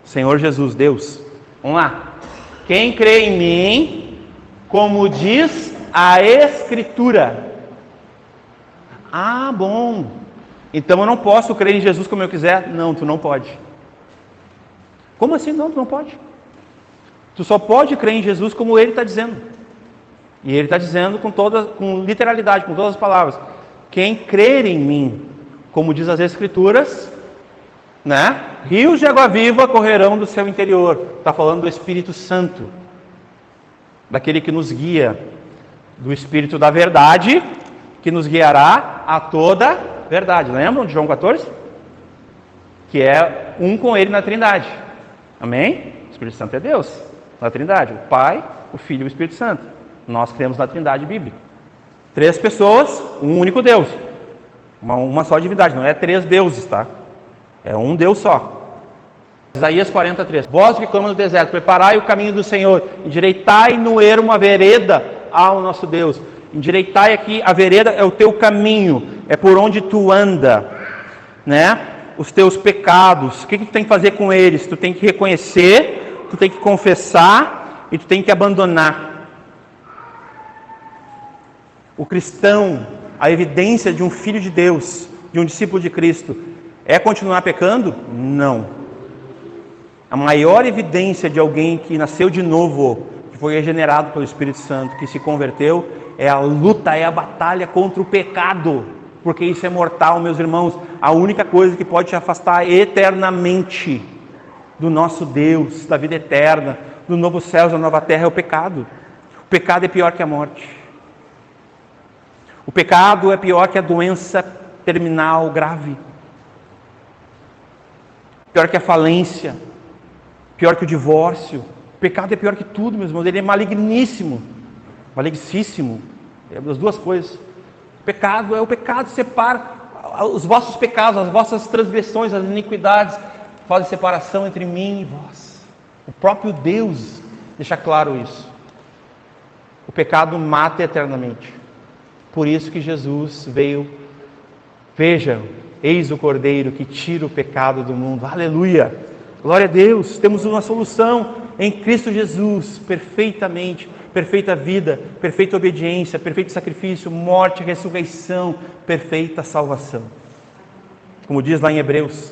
Senhor Jesus, Deus. Vamos lá. Quem crê em mim, como diz a Escritura. Ah, bom. Então eu não posso crer em Jesus como eu quiser? Não, tu não pode. Como assim? Não, tu não pode. Tu só pode crer em Jesus como Ele está dizendo. E Ele está dizendo com literalidade, com todas as palavras. Quem crer em mim, como diz as Escrituras, né? Rios de água viva correrão do seu interior. Está falando do Espírito Santo, daquele que nos guia, do Espírito da verdade, que nos guiará a toda verdade. Lembram de João 14? Que é um com Ele na Trindade. Amém? O Espírito Santo é Deus, na Trindade. O Pai, o Filho e o Espírito Santo. Nós cremos na Trindade bíblica. 3 pessoas, um único Deus. Uma só divindade, não é 3 deuses, tá? É um Deus só. Isaías 43. Vós que clamam no deserto, preparai o caminho do Senhor, endireitai no ermo a vereda ao nosso Deus. Endireitai aqui, a vereda é o teu caminho, é por onde tu anda, né? Os teus pecados, o que tu tem que fazer com eles? Tu tem que reconhecer, tu tem que confessar e tu tem que abandonar. O cristão, a evidência de um filho de Deus, de um discípulo de Cristo, é continuar pecando? Não. A maior evidência de alguém que nasceu de novo, que foi regenerado pelo Espírito Santo, que se converteu, é a luta, é a batalha contra o pecado, porque isso é mortal, meus irmãos. A única coisa que pode te afastar eternamente do nosso Deus, da vida eterna, do novo céu e da nova terra, é o pecado. O pecado é pior que a morte. O pecado é pior que a doença terminal grave. Pior que a falência. Pior que o divórcio. O pecado é pior que tudo, meus irmãos. Ele é maligníssimo. Maligníssimo. É as duas coisas. O pecado separa. Os vossos pecados, as vossas transgressões, as iniquidades fazem separação entre mim e vós. O próprio Deus deixa claro isso. O pecado mata eternamente. Por isso que Jesus veio. Veja, eis o Cordeiro que tira o pecado do mundo. Aleluia! Glória a Deus! Temos uma solução em Cristo Jesus, perfeitamente, perfeita vida, perfeita obediência, perfeito sacrifício, morte, ressurreição, perfeita salvação. Como diz lá em Hebreus,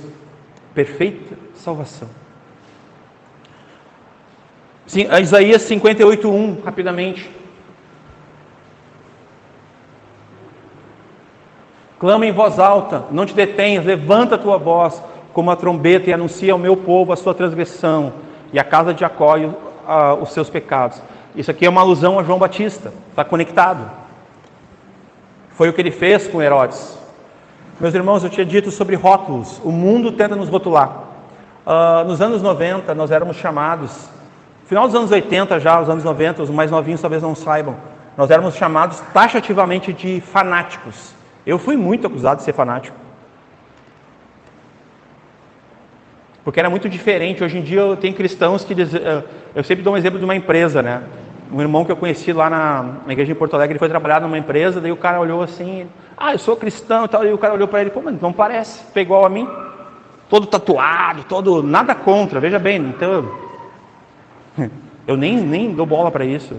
perfeita salvação. Sim, Isaías 58:1, rapidamente. Clama em voz alta, não te detenhas, levanta a tua voz como a trombeta e anuncia ao meu povo a sua transgressão e a casa de Jacó os seus pecados. Isso aqui é uma alusão a João Batista, está conectado. Foi o que ele fez com Herodes. Meus irmãos, eu tinha dito sobre rótulos. O mundo tenta nos rotular. Nos anos 90, nós éramos chamados, final dos anos 80 já, os anos 90, os mais novinhos talvez não saibam, nós éramos chamados taxativamente de fanáticos. Eu fui muito acusado de ser fanático. Porque era muito diferente. Hoje em dia eu tenho cristãos que dizem... Eu sempre dou um exemplo de uma empresa, né? Um irmão que eu conheci lá na igreja em Porto Alegre, ele foi trabalhar numa empresa, daí o cara olhou assim, eu sou cristão e tal, e o cara olhou para ele, mas não parece, foi igual a mim. Todo tatuado, nada contra, veja bem, então... Eu nem dou bola para isso.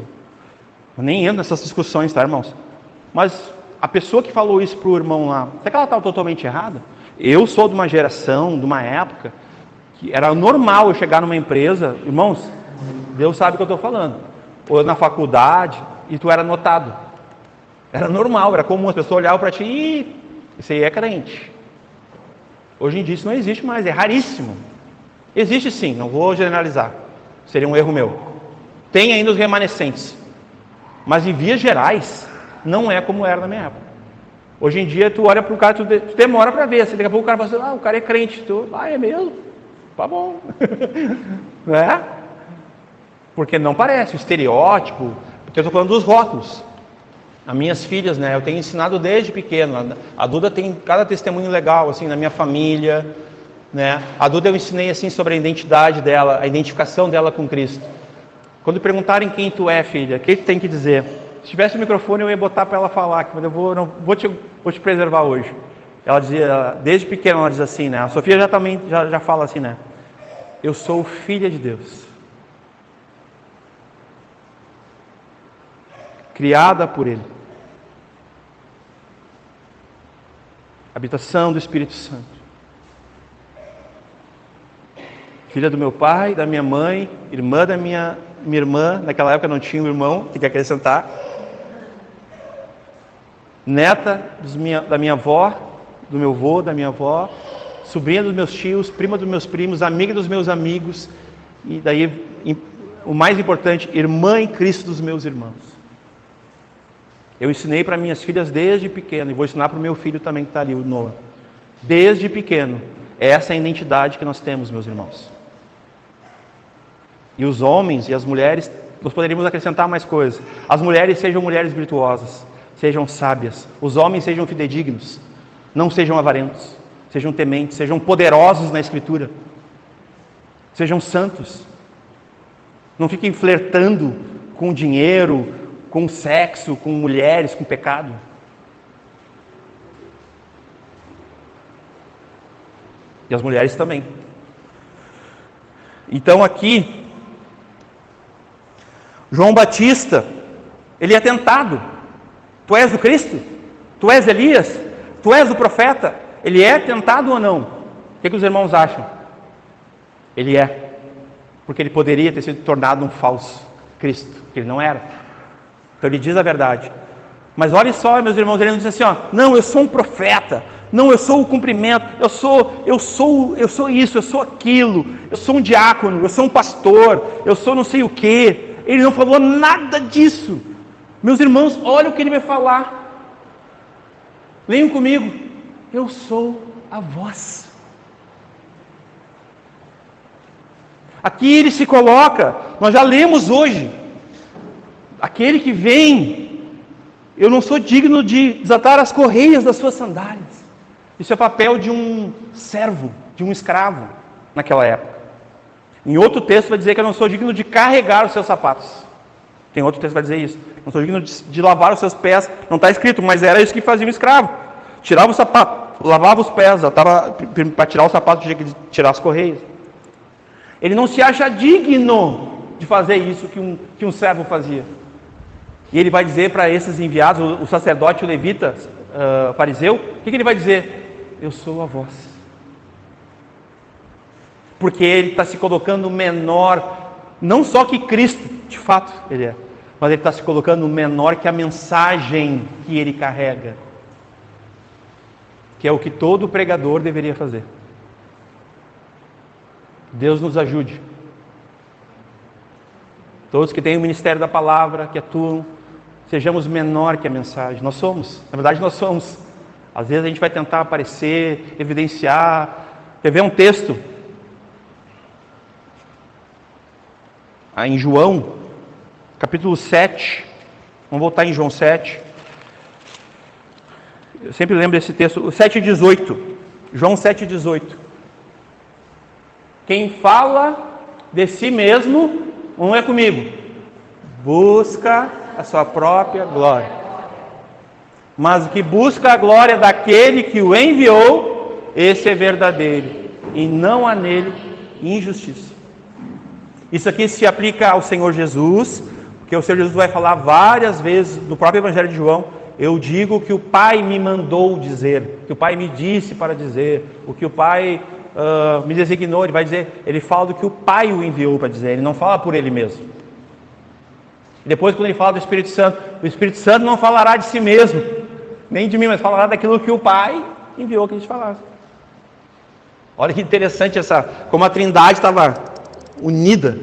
Eu nem entro nessas discussões, tá, irmãos? Mas... a pessoa que falou isso para o irmão lá, será que ela estava totalmente errada? Eu sou de uma geração, de uma época, que era normal eu chegar numa empresa, irmãos, Deus sabe o que eu estou falando, ou na faculdade, e tu era notado. Era normal, era comum, as pessoas olhavam para ti e esse aí é crente. Hoje em dia isso não existe mais, é raríssimo. Existe sim, não vou generalizar, seria um erro meu. Tem ainda os remanescentes, Mas em vias gerais, não é como era na minha época. Hoje em dia, tu olha para o cara, tu demora para ver. Assim, daqui a pouco o cara fala assim, o cara é crente. É mesmo? Tá bom. Não é? Porque não parece, o estereótipo. Porque eu estou falando dos rótulos. As minhas filhas, né? Eu tenho ensinado desde pequeno. A Duda tem cada testemunho legal, assim, na minha família, né? A Duda eu ensinei, assim, sobre a identidade dela, a identificação dela com Cristo. Quando perguntarem quem tu é, filha, o que tu tem que dizer? Se tivesse o microfone, eu ia botar para ela falar, mas eu vou te preservar hoje. Ela dizia, desde pequena, ela diz assim, né? A Sofia já fala assim, né? Eu sou filha de Deus. Criada por Ele. Habitação do Espírito Santo. Filha do meu pai, da minha mãe, irmã da minha irmã, naquela época não tinha um irmão, tem que acrescentar. Neta da minha avó, do meu avô, da minha avó, sobrinha dos meus tios, prima dos meus primos, amiga dos meus amigos, e daí, o mais importante, irmã em Cristo dos meus irmãos. Eu ensinei para minhas filhas desde pequeno, e vou ensinar para o meu filho também que está ali, o Noah. Desde pequeno, essa é a identidade que nós temos, meus irmãos. E os homens e as mulheres, nós poderíamos acrescentar mais coisas. As mulheres sejam mulheres virtuosas, sejam sábias. Os homens sejam fidedignos, não sejam avarentos, sejam tementes, sejam poderosos na Escritura, sejam santos. Não fiquem flertando com dinheiro, com sexo, com mulheres, com pecado. E as mulheres também. Então aqui, João Batista, ele é tentado. Tu és o Cristo? Tu és Elias? Tu és o profeta? Ele é tentado ou não? O que os irmãos acham? Ele é. Porque ele poderia ter sido tornado um falso Cristo, que ele não era. Então ele diz a verdade. Mas olha só, meus irmãos, ele não diz assim, não, eu sou um profeta, não, eu sou o cumprimento, eu sou isso, eu sou aquilo, eu sou um diácono, eu sou um pastor, eu sou não sei o quê. Ele não falou nada disso. Meus irmãos, olha o que ele vai falar. Leiam comigo. Eu sou a voz. Aqui ele se coloca, nós já lemos hoje, aquele que vem, eu não sou digno de desatar as correias das suas sandálias. Isso é papel de um servo, de um escravo, naquela época. Em outro texto vai dizer que eu não sou digno de carregar os seus sapatos. Tem outro texto que vai dizer isso. Não sou digno de lavar os seus pés. Não está escrito, mas era isso que fazia um escravo. Tirava o sapato, lavava os pés, para tirar o sapato tinha que tirar as correias. Ele não se acha digno de fazer isso que um servo fazia. E ele vai dizer para esses enviados, o sacerdote, o levita, o fariseu, o que ele vai dizer? Eu sou a voz. Porque ele está se colocando menor, não só que Cristo, de fato ele é, mas ele está se colocando menor que a mensagem que ele carrega, que é o que todo pregador deveria fazer. Deus nos ajude. Todos que têm o ministério da palavra, que atuam, sejamos menor que a mensagem. Nós somos, na verdade nós somos. Às vezes a gente vai tentar aparecer, evidenciar. Quer ver um texto? Em João, capítulo 7. Vamos voltar em João 7. Eu sempre lembro desse texto, o 7,18. João 7,18. Quem fala de si mesmo, não é comigo, busca a sua própria glória. Mas o que busca a glória daquele que o enviou, esse é verdadeiro, e não há nele injustiça. Isso aqui se aplica ao Senhor Jesus, porque o Senhor Jesus vai falar várias vezes no próprio Evangelho de João: eu digo o que o Pai me mandou dizer, o que o Pai me disse para dizer, o que o Pai me designou. Ele vai dizer, ele fala do que o Pai o enviou para dizer, ele não fala por ele mesmo. E depois, quando ele fala do Espírito Santo, o Espírito Santo não falará de si mesmo, nem de mim, mas falará daquilo que o Pai enviou que a gente falasse. Olha que interessante como a Trindade estava unida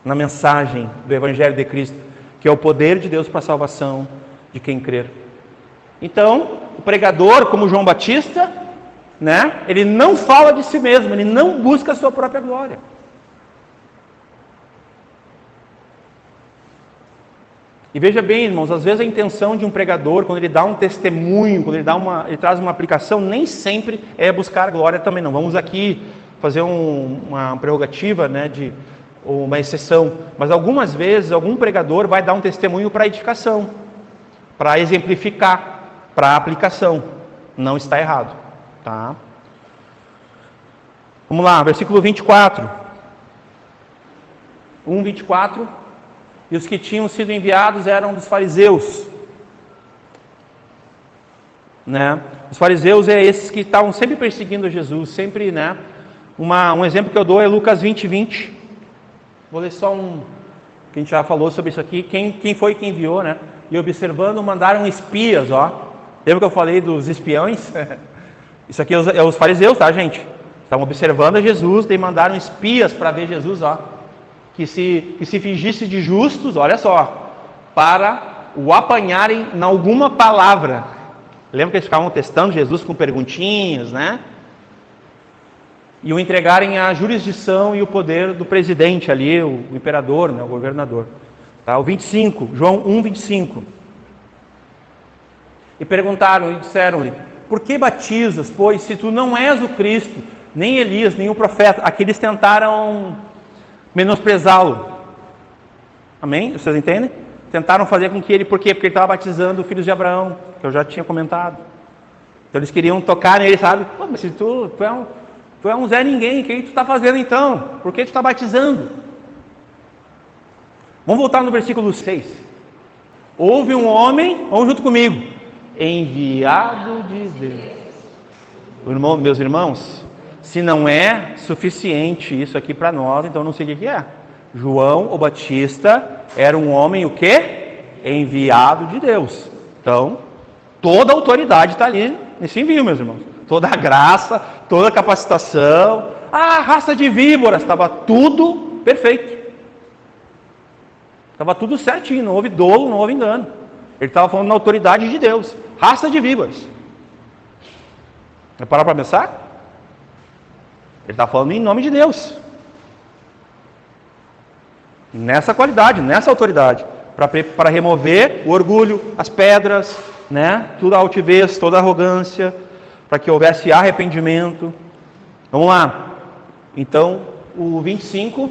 na mensagem do Evangelho de Cristo, que é o poder de Deus para a salvação de quem crer. Então, o pregador, como João Batista, né, ele não fala de si mesmo, ele não busca a sua própria glória. E veja bem, irmãos, às vezes a intenção de um pregador, quando ele dá um testemunho, quando ele traz uma aplicação, nem sempre é buscar glória também, não. Vamos aqui fazer uma prerrogativa, né, ou uma exceção, mas algumas vezes algum pregador vai dar um testemunho para edificação, para exemplificar, para aplicação. Não está errado, tá? Vamos lá, versículo 24. 1:24. E os que tinham sido enviados eram dos fariseus, né? Os fariseus é esses que estavam sempre perseguindo Jesus, sempre, né? Um exemplo que eu dou é Lucas 20:20. Vou ler só que a gente já falou sobre isso aqui. Quem foi que enviou, né? E observando, mandaram espias, ó. Lembra que eu falei dos espiões? Isso aqui é os fariseus, tá, gente? Estavam observando a Jesus, e mandaram espias para ver Jesus, ó. Que se fingisse de justos, olha só, para o apanharem em alguma palavra. Lembra que eles ficavam testando Jesus com perguntinhas, né? E o entregarem à jurisdição e o poder do presidente ali, o imperador, né, o governador. Tá? O 25, João 1:25. E perguntaram e disseram-lhe: por que batizas, pois, se tu não és o Cristo, nem Elias, nem o profeta? Aqui eles tentaram menosprezá-lo. Amém? Vocês entendem? Tentaram fazer com que ele, por quê? Porque ele estava batizando filhos de Abraão, que eu já tinha comentado. Então eles queriam tocar nele, sabe? Pô, mas se tu é um Zé Ninguém, o que tu está fazendo então? Por que tu está batizando? Vamos voltar no versículo 6. Houve um homem, vamos junto comigo, enviado de Deus. Meus irmãos, se não é suficiente isso aqui para nós, então não sei o que é. João o Batista era um homem o quê? Enviado de Deus. Então, toda a autoridade está ali nesse envio, meus irmãos. Toda a graça, toda a capacitação, a raça de víboras, estava tudo perfeito. Estava tudo certinho, não houve dolo, não houve engano. Ele estava falando na autoridade de Deus. Raça de víboras. Vai parar para pensar? Ele está falando em nome de Deus. Nessa qualidade, nessa autoridade. Para remover o orgulho, as pedras, né? Toda a altivez, toda a arrogância. Para que houvesse arrependimento. Vamos lá. Então, o 25,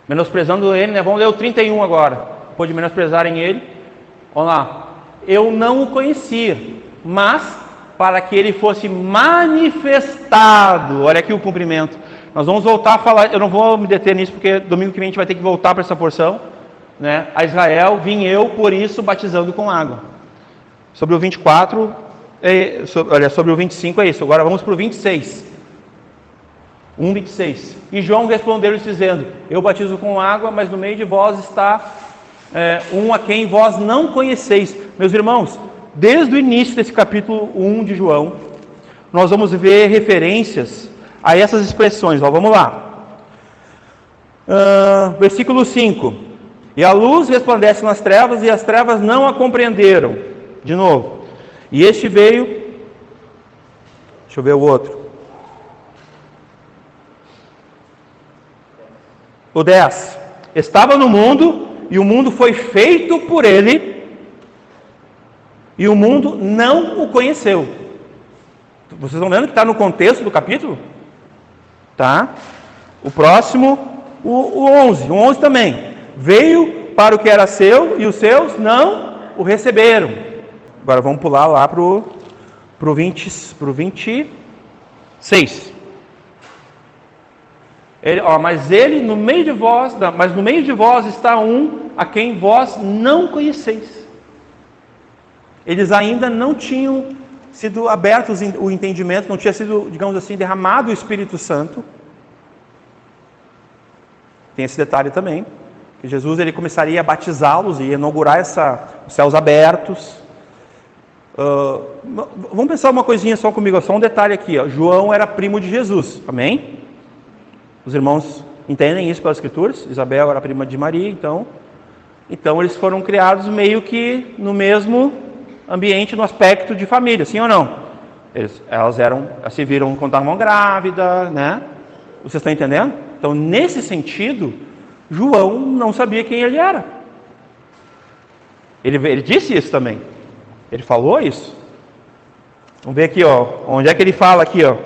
menosprezando ele, né? Vamos ler o 31 agora. Depois de menosprezarem ele. Vamos lá. Eu não o conhecia, mas para que ele fosse manifestado. Olha aqui o cumprimento. Nós vamos voltar a falar, eu não vou me deter nisso, porque domingo que vem a gente vai ter que voltar para essa porção, né? A Israel, vim eu, por isso, batizando com água. Sobre o 24, sobre o 25 é isso. Agora vamos para o 26. 1:26. E João respondeu-lhes dizendo: eu batizo com água, mas no meio de vós está um a quem vós não conheceis. Meus irmãos, desde o início desse capítulo 1 de João, nós vamos ver referências a essas expressões. Ó, vamos lá. Versículo 5. E a luz resplandece nas trevas, e as trevas não a compreenderam. De novo. E este veio... Deixa eu ver o outro. O 10. Estava no mundo, e o mundo foi feito por ele, e o mundo não o conheceu. Vocês estão vendo que está no contexto do capítulo? Tá? O próximo, o 11. O 11 também. Veio para o que era seu, e os seus não o receberam. Agora vamos pular lá para o 26. Mas no meio de vós está um a quem vós não conheceis. Eles ainda não tinham sido abertos o entendimento, não tinha sido, digamos assim, derramado o Espírito Santo. Tem esse detalhe também, que Jesus ele começaria a batizá-los e inaugurar os céus abertos. Vamos pensar uma coisinha só comigo, só um detalhe aqui. Ó. João era primo de Jesus, amém? Os irmãos entendem isso pelas Escrituras. Isabel era prima de Maria, então Então eles foram criados meio que no mesmo ambiente, no aspecto de família, sim ou não? Elas se viram quando estavam grávidas, né? Vocês estão entendendo? Então, nesse sentido, João não sabia quem ele era. Ele disse isso também. Ele falou isso. Vamos ver aqui, ó. Onde é que ele fala aqui, ó?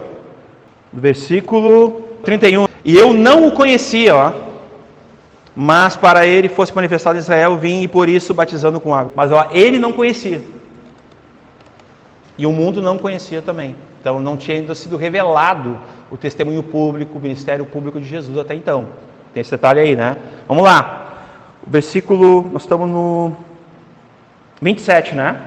No versículo 31. E eu não o conhecia, ó. Mas para ele fosse manifestado em Israel, vim e por isso batizando com água. Mas, ó, ele não conhecia. E o mundo não conhecia também. Então, não tinha ainda sido revelado o testemunho público, o ministério público de Jesus até então. Tem esse detalhe aí, né? Vamos lá. O versículo, nós estamos no 27, né?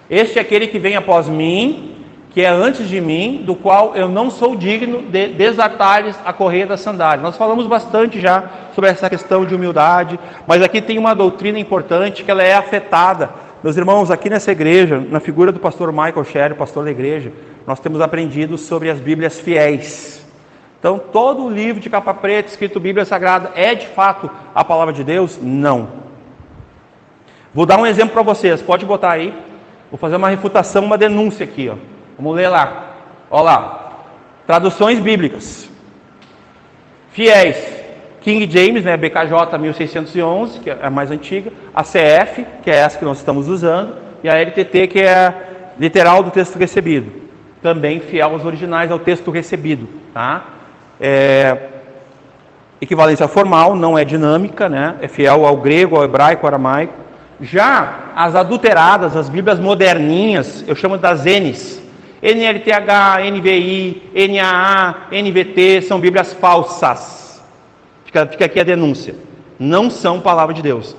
Este é aquele que vem após mim, que é antes de mim, do qual eu não sou digno de desatar-lhes a correia da sandália. Nós falamos bastante já sobre essa questão de humildade, mas aqui tem uma doutrina importante que ela é afetada. Meus irmãos, aqui nessa igreja, na figura do pastor Michael Sherry, pastor da igreja, nós temos aprendido sobre as Bíblias fiéis. Então, todo o livro de capa preta, escrito Bíblia Sagrada, é de fato a palavra de Deus? Não. Vou dar um exemplo para vocês, pode botar aí. Vou fazer uma refutação, uma denúncia aqui, ó. Vamos ler lá. Olha lá. Traduções bíblicas. Fiéis. King James, né, BKJ 1611, que é a mais antiga. A CF, que é essa que nós estamos usando. E a LTT, que é a literal do texto recebido. Também fiel aos originais ao texto recebido. Tá? Equivalência formal, não é dinâmica, né? É fiel ao grego, ao hebraico, ao aramaico. Já as adulteradas, as Bíblias moderninhas, eu chamo das Ns. NLTH, NVI, NAA, NVT, são Bíblias falsas. Fica aqui a denúncia. Não são palavra de Deus.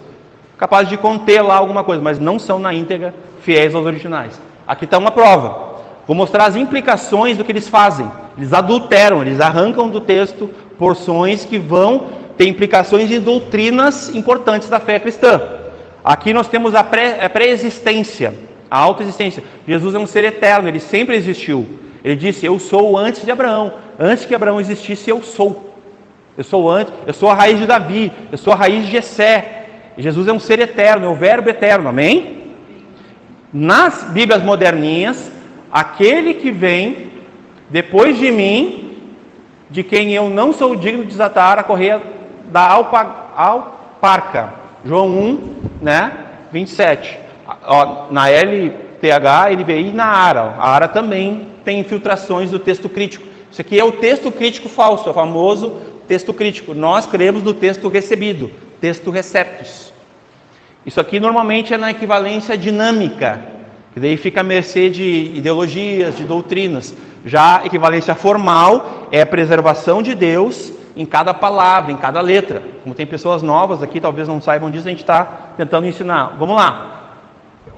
Capazes de conter lá alguma coisa, mas não são na íntegra fiéis aos originais. Aqui está uma prova. Vou mostrar as implicações do que eles fazem. Eles adulteram, eles arrancam do texto porções que vão ter implicações em doutrinas importantes da fé cristã. Aqui nós temos a pré-existência, a autoexistência. Jesus é um ser eterno, ele sempre existiu. Ele disse, eu sou antes de Abraão. Antes que Abraão existisse, eu sou. Eu sou antes, eu sou a raiz de Davi, eu sou a raiz de Jessé. Jesus é um ser eterno, é o verbo eterno, amém? Nas Bíblias moderninhas, aquele que vem depois de mim, de quem eu não sou digno de desatar a correia da alparca. João 1, né, 27. Na LTH, NVI e na ARA. A ARA também tem infiltrações do texto crítico. Isso aqui é o texto crítico falso, é o famoso texto crítico. Nós cremos no texto recebido, texto receptus. Isso aqui normalmente é na equivalência dinâmica, que daí fica à mercê de ideologias, de doutrinas. Já a equivalência formal é a preservação de Deus em cada palavra, em cada letra. Como tem pessoas novas aqui, talvez não saibam disso, a gente está tentando ensinar. Vamos lá.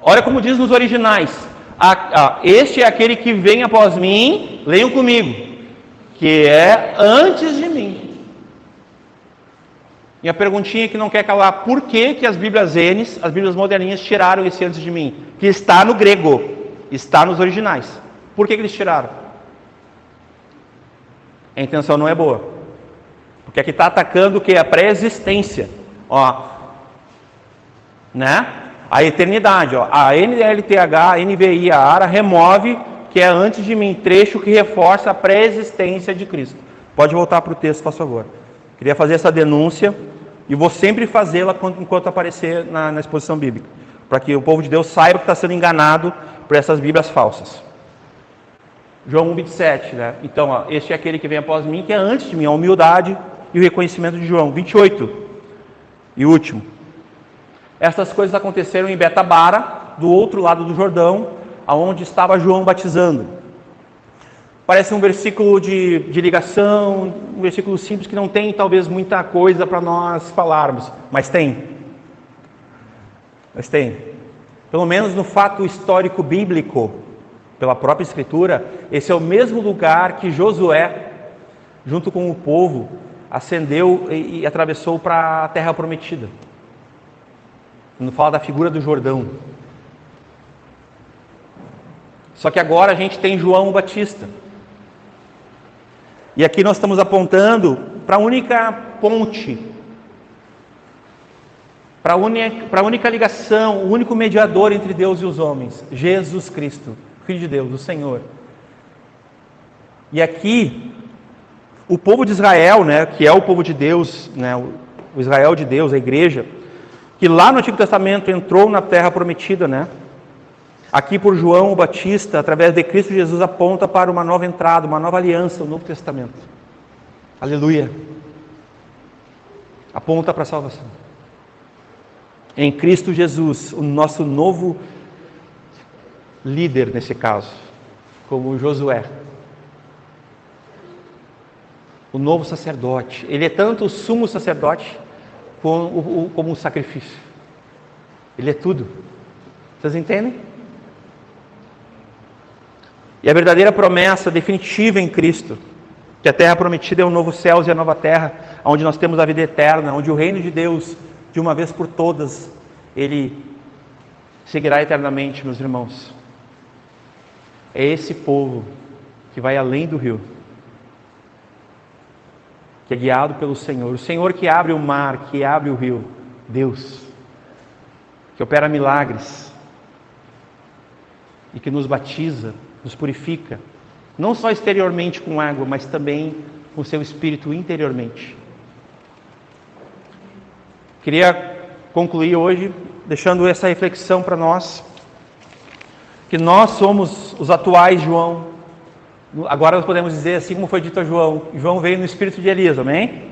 Olha como diz nos originais. Este é aquele que vem após mim, leiam comigo, que é antes de mim. E a perguntinha que não quer calar, por que as Bíblias N, as Bíblias moderninhas, tiraram esse antes de mim? Que está no grego, está nos originais. Por que eles tiraram? A intenção não é boa. Porque aqui está atacando o que? A pré-existência. Ó, né? A eternidade. Ó. A NLTH, a NVI, a ARA remove que é antes de mim, trecho que reforça a pré-existência de Cristo. Pode voltar para o texto, por favor. Queria fazer essa denúncia e vou sempre fazê-la enquanto aparecer na exposição bíblica, para que o povo de Deus saiba que está sendo enganado por essas Bíblias falsas. João 1,27, né? Então, ó, este é aquele que vem após mim, que é antes de mim, a humildade e o reconhecimento de João. 28, e último. Essas coisas aconteceram em Betabara, do outro lado do Jordão, aonde estava João batizando. Parece um versículo de ligação, um versículo simples que não tem talvez muita coisa para nós falarmos, mas tem. Mas tem. Pelo menos no fato histórico bíblico, pela própria Escritura, esse é o mesmo lugar que Josué, junto com o povo, ascendeu e atravessou para a Terra Prometida. Quando fala da figura do Jordão. Só que agora a gente tem João Batista. E aqui nós estamos apontando para a única ponte para a única ligação, o único mediador entre Deus e os homens, Jesus Cristo, Filho de Deus, o Senhor. E aqui, o povo de Israel, né, que é o povo de Deus, né, o Israel de Deus, a igreja, que lá no Antigo Testamento entrou na terra prometida, né? Aqui por João o Batista, através de Cristo Jesus, aponta para uma nova entrada, uma nova aliança, o Novo Testamento. Aleluia! Aponta para a salvação. Em Cristo Jesus, o nosso novo líder nesse caso, como Josué. O novo sacerdote. Ele é tanto o sumo sacerdote como o sacrifício. Ele é tudo. Vocês entendem? E a verdadeira promessa definitiva em Cristo, que a terra prometida é o novo céu e a nova terra, onde nós temos a vida eterna, onde o reino de Deus, de uma vez por todas, ele seguirá eternamente, meus irmãos. É esse povo que vai além do rio, que é guiado pelo Senhor. O Senhor que abre o mar, que abre o rio. Deus, que opera milagres e que nos batiza, nos purifica, não só exteriormente com água, mas também com seu Espírito interiormente. Queria concluir hoje deixando essa reflexão para nós, que nós somos os atuais João. Agora nós podemos dizer assim como foi dito a João. João veio no Espírito de Elias, amém?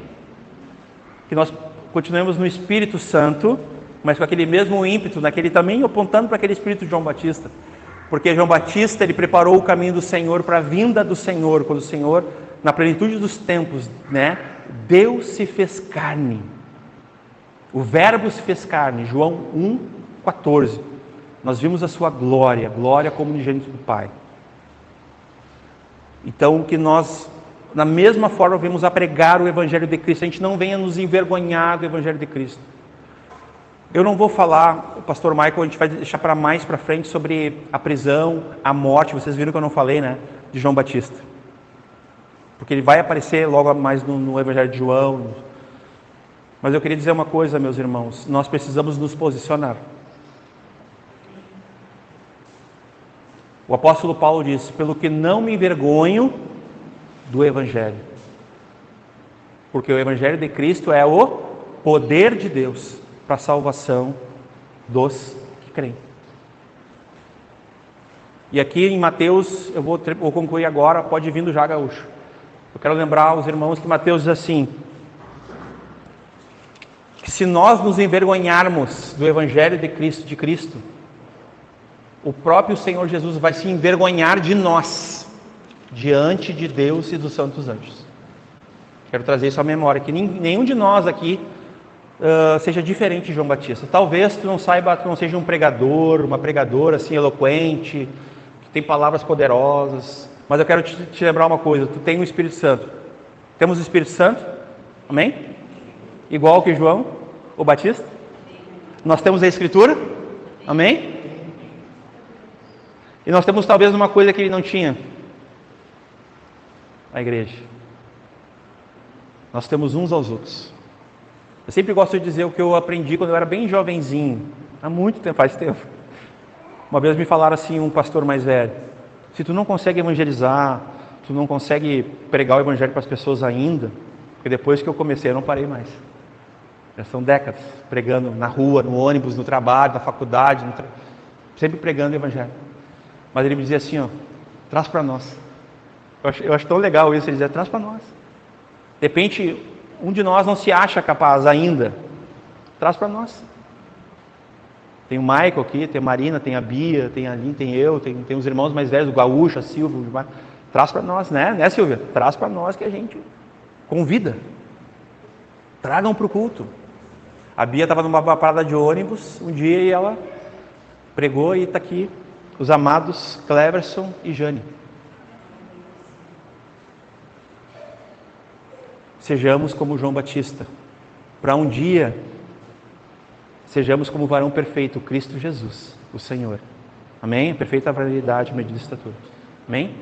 Que nós continuemos no Espírito Santo, mas com aquele mesmo ímpeto, naquele também apontando para aquele Espírito de João Batista. Porque João Batista, ele preparou o caminho do Senhor para a vinda do Senhor, quando o Senhor, na plenitude dos tempos, né, Deus se fez carne. O Verbo se fez carne, João 1,14. Nós vimos a sua glória, glória como unigênito do Pai. Então, que nós, da mesma forma, vemos a pregar o Evangelho de Cristo. A gente não venha nos envergonhar do Evangelho de Cristo. Eu não vou falar, o pastor Michael, a gente vai deixar para mais para frente sobre a prisão, a morte. Vocês viram que eu não falei, né? De João Batista. Porque ele vai aparecer logo mais no Evangelho de João. Mas eu queria dizer uma coisa, meus irmãos. Nós precisamos nos posicionar. O apóstolo Paulo diz: pelo que não me envergonho do Evangelho. Porque o Evangelho de Cristo é o poder de Deus para a salvação dos que creem. E aqui em Mateus, eu vou concluir agora, pode vir do já gaúcho. Eu quero lembrar aos irmãos que Mateus diz assim, que se nós nos envergonharmos do Evangelho de Cristo, o próprio Senhor Jesus vai se envergonhar de nós, diante de Deus e dos santos anjos. Quero trazer isso à memória, que nenhum de nós aqui seja diferente de João Batista. Talvez tu não saiba, tu não seja um pregador, uma pregadora assim eloquente, que tem palavras poderosas, mas eu quero te lembrar uma coisa: tu tem o Espírito Santo. Temos o Espírito Santo? Amém? Igual que João o Batista? Nós temos a Escritura? Amém? E nós temos talvez uma coisa que ele não tinha: a igreja. Nós temos uns aos outros. Eu sempre gosto de dizer o que eu aprendi quando eu era bem jovenzinho, há muito tempo, faz tempo. Uma vez me falaram assim, um pastor mais velho: se tu não consegue evangelizar, tu não consegue pregar o evangelho para as pessoas ainda, porque depois que eu comecei eu não parei mais. Já são décadas pregando na rua, no ônibus, no trabalho, na faculdade, sempre pregando o evangelho. Mas ele me dizia assim, ó, traz para nós. Eu acho tão legal isso, ele dizia, traz para nós. De repente, um de nós não se acha capaz ainda, traz para nós. Tem o Michael aqui, tem a Marina, tem a Bia, tem a Aline, tem eu, tem os irmãos mais velhos, o Gaúcho, a Silvia, traz para nós, né Silvia? Traz para nós que a gente convida. Tragam para o culto. A Bia estava numa parada de ônibus um dia e ela pregou e está aqui. Os amados Cleverson e Jane. Sejamos como João Batista, para um dia sejamos como o varão perfeito, Cristo Jesus, o Senhor. Amém? Perfeita variedade, medida e estatura. Amém?